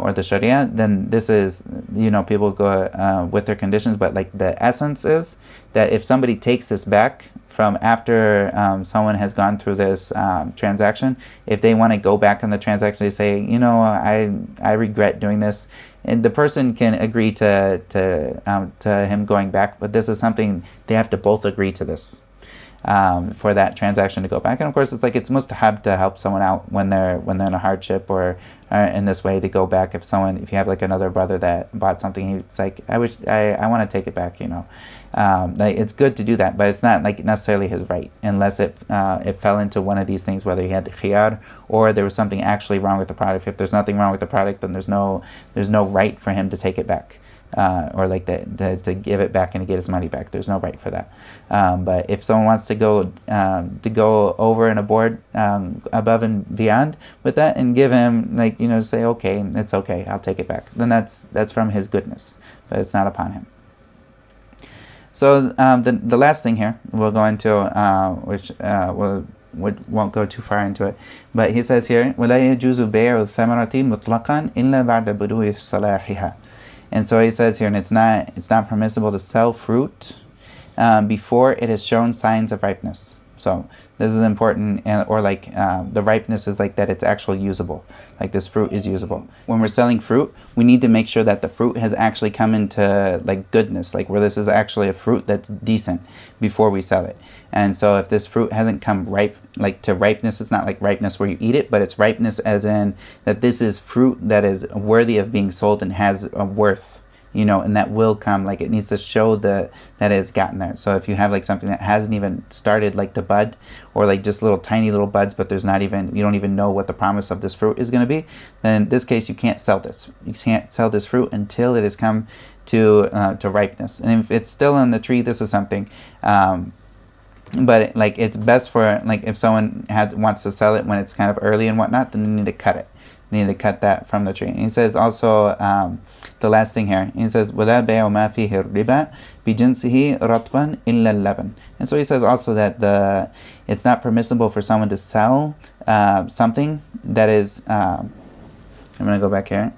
or the Sharia, then this is, you know, people go with their conditions. But like the essence is that if somebody takes this back from after someone has gone through this transaction, if they want to go back on the transaction, they say, you know, I regret doing this, and the person can agree to him going back, but this is something they have to both agree to this. For that transaction to go back. And of course, it's like it's mustahab to help someone out when they're in a hardship or in this way, to go back. If you have like another brother that bought something, he's like, I want to take it back, you know. Like it's good to do that, but it's not like necessarily his right, unless it fell into one of these things, whether he had the khiyar or there was something actually wrong with the product. If there's nothing wrong with the product, then there's no right for him to take it back. Or like to give it back and to get his money back. There's no right for that. But if someone wants to go over and aboard, above and beyond with that, and give him, like, you know, say, okay, it's okay, I'll take it back, then that's from his goodness, but it's not upon him. So the last thing here we'll go into, which won't go too far into it, but he says here, وَلَا يَجُوزُ بَيْعُ الثَّمَرَةِ مُطْلَقًا إِلَّا بَعْدَ بُدُوِ صَلَاحِهَا. And so he says here, and it's not permissible to sell fruit before it has shown signs of ripeness. So this is important, or like the ripeness is like that it's actually usable, like this fruit is usable. When we're selling fruit, we need to make sure that the fruit has actually come into like goodness, like where this is actually a fruit that's decent before we sell it. And so if this fruit hasn't come ripe, like to ripeness, it's not like ripeness where you eat it, but it's ripeness as in that this is fruit that is worthy of being sold and has a worth, you know, and that will come, like it needs to show that it's gotten there. So if you have like something that hasn't even started like to bud, or like just little tiny little buds, but you don't even know what the promise of this fruit is going to be, then in this case you can't sell this. You can't sell this fruit until it has come to ripeness. And if it's still on the tree, this is something. But like it's best for, like, if someone wants to sell it when it's kind of early and whatnot, then they need to cut it. They need to cut that from the tree. And he says also, the last thing here, he says, وَلَا بَيْعُ مَا فِيهِ الرِّبَا بِجِنْسِهِ رَطْبًا إِلَّا اللَّبَنِ. And so he says also that it's not permissible for someone to sell something that is, I'm going to go back here,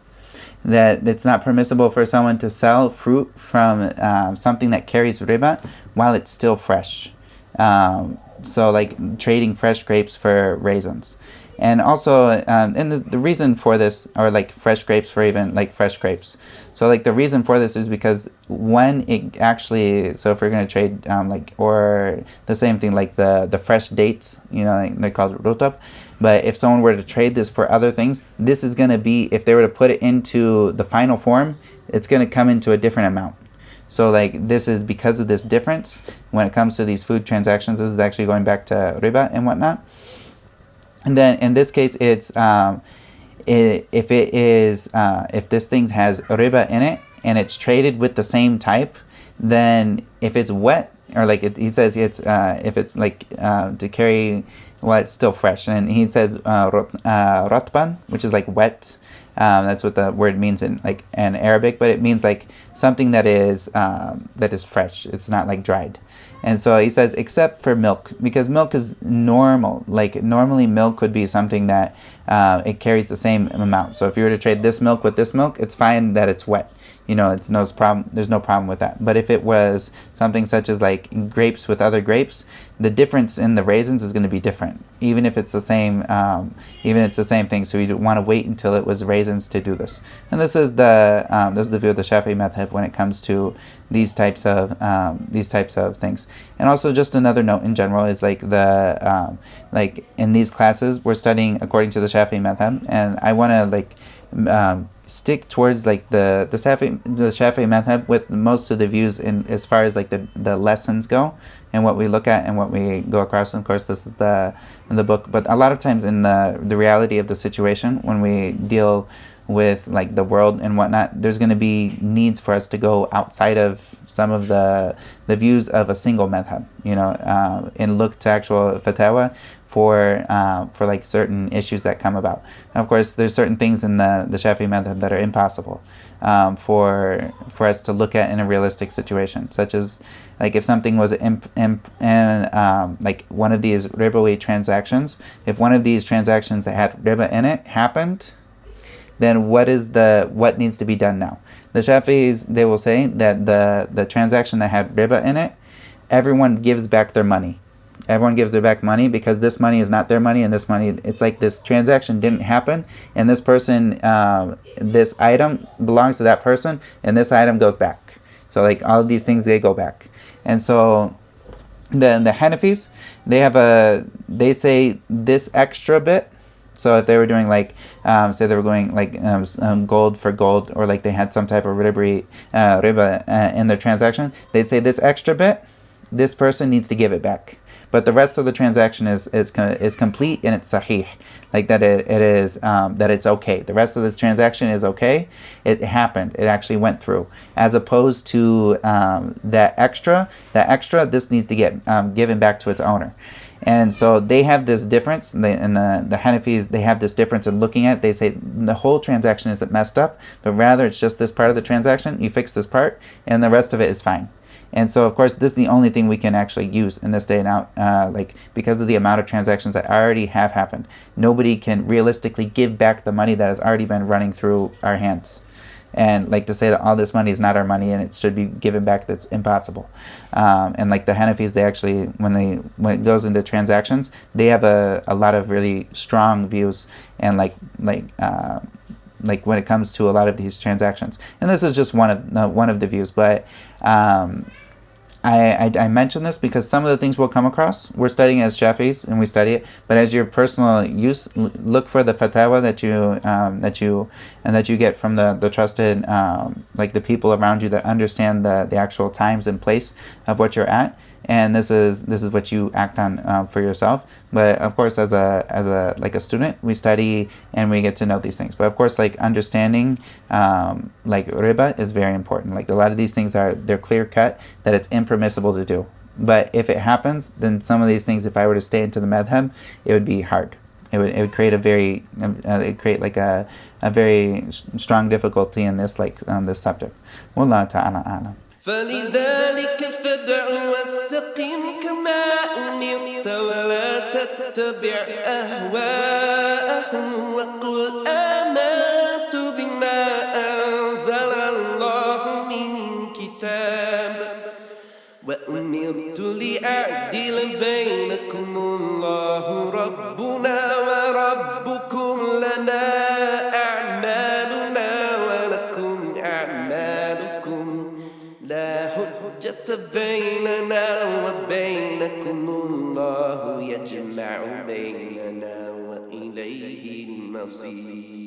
that it's not permissible for someone to sell fruit from something that carries riba while it's still fresh. So like trading fresh grapes for raisins. And also, and the reason for this, or like fresh grapes for even like fresh grapes. So like the reason for this is because when it actually, so if we're going to trade like, or the same thing like the fresh dates, you know, like they're called rutab. But if someone were to trade this for other things, this is going to be, if they were to put it into the final form, it's going to come into a different amount. So like this is because of this difference when it comes to these food transactions. This is actually going back to riba and whatnot. And then in this case, it's if this thing has riba in it and it's traded with the same type, then if it's wet, or like he says it's if it's like to carry well, it's still fresh. And he says rotban, which is like wet. That's what the word means in Arabic, but it means like something that is fresh. It's not like dried. And so he says, except for milk, because milk is normal. Like normally milk would be something that it carries the same amount. So if you were to trade this milk with this milk, it's fine that it's wet. It's no problem. There's no problem with that. But if it was something such as like grapes with other grapes, the difference in the raisins is going to be different, even if it's the same. Even if it's the same thing. So you want to wait until it was raisins to do this. And this is the view of the Shafi'i madhab when it comes to these types of things. And also, just another note in general is like like in these classes we're studying according to the Shafi'i madhab, and I want to stick towards like the Shafi'i madhab with most of the views in as far as like the lessons go and what we look at and what we go across. And of course, this is in the book, but a lot of times in the reality of the situation when we deal with like the world and whatnot, there's going to be needs for us to go outside of some of the views of a single madhab, and look to actual fatawa for like certain issues that come about. And of course, there's certain things in the Shafi'i madhab that are impossible for us to look at in a realistic situation, such as like if something was like one of these ribawi transactions, if one of these transactions that had riba in it happened, then what needs to be done now? The Shafi'is, they will say that the transaction that had riba in it, everyone gives back their money. Everyone gives their back money because this money is not their money, and this money, it's like this transaction didn't happen, and this person, this item belongs to that person, and this item goes back. So like all of these things, they go back. And so the Hanafis, they say this extra bit. So if they were doing like, say they were going like gold for gold, or like they had some type of riba in their transaction, they'd say this extra bit, this person needs to give it back. But the rest of the transaction is complete and it's sahih, like that that it's okay. The rest of this transaction is okay. It happened. It actually went through. As opposed to that extra, this needs to get given back to its owner. And so they have this difference, and the Hanafis, they have this difference in looking at it. They say the whole transaction isn't messed up, but rather it's just this part of the transaction. You fix this part, and the rest of it is fine. And so, of course, this is the only thing we can actually use in this day and out, because of the amount of transactions that already have happened. Nobody can realistically give back the money that has already been running through our hands. And like to say that all this money is not our money and it should be given back, that's impossible. And like the Hanafis, they actually, when it goes into transactions, they have a lot of really strong views, and like when it comes to a lot of these transactions. And this is just one of the views, but I mention this because some of the things we'll come across, we're studying as Shafi'is and we study it, but as your personal use, look for the fatwa that you get from the trusted, like the people around you that understand the actual times and place of what you're at, and this is what you act on for yourself. But of course, as a like a student, we study and we get to know these things. But of course, like understanding like riba is very important. Like a lot of these things they're clear cut that it's impermissible to do. But if it happens, then some of these things, if I were to stay into the madhab, it would be hard. It would create a very very strong difficulty in this on this subject. Wallahu ta'ala a'lam. فلذلك فادع واستقم كما أمرت ولا تتبع أهواءهم وقل آمنت بما أنزل الله من كتاب وأمرت لأعدل بينكم الله ربنا وربكم لنا أعمالنا ولكم أعمالكم لا حجة بيننا وبينكم الله يجمع بيننا وإليه المصير.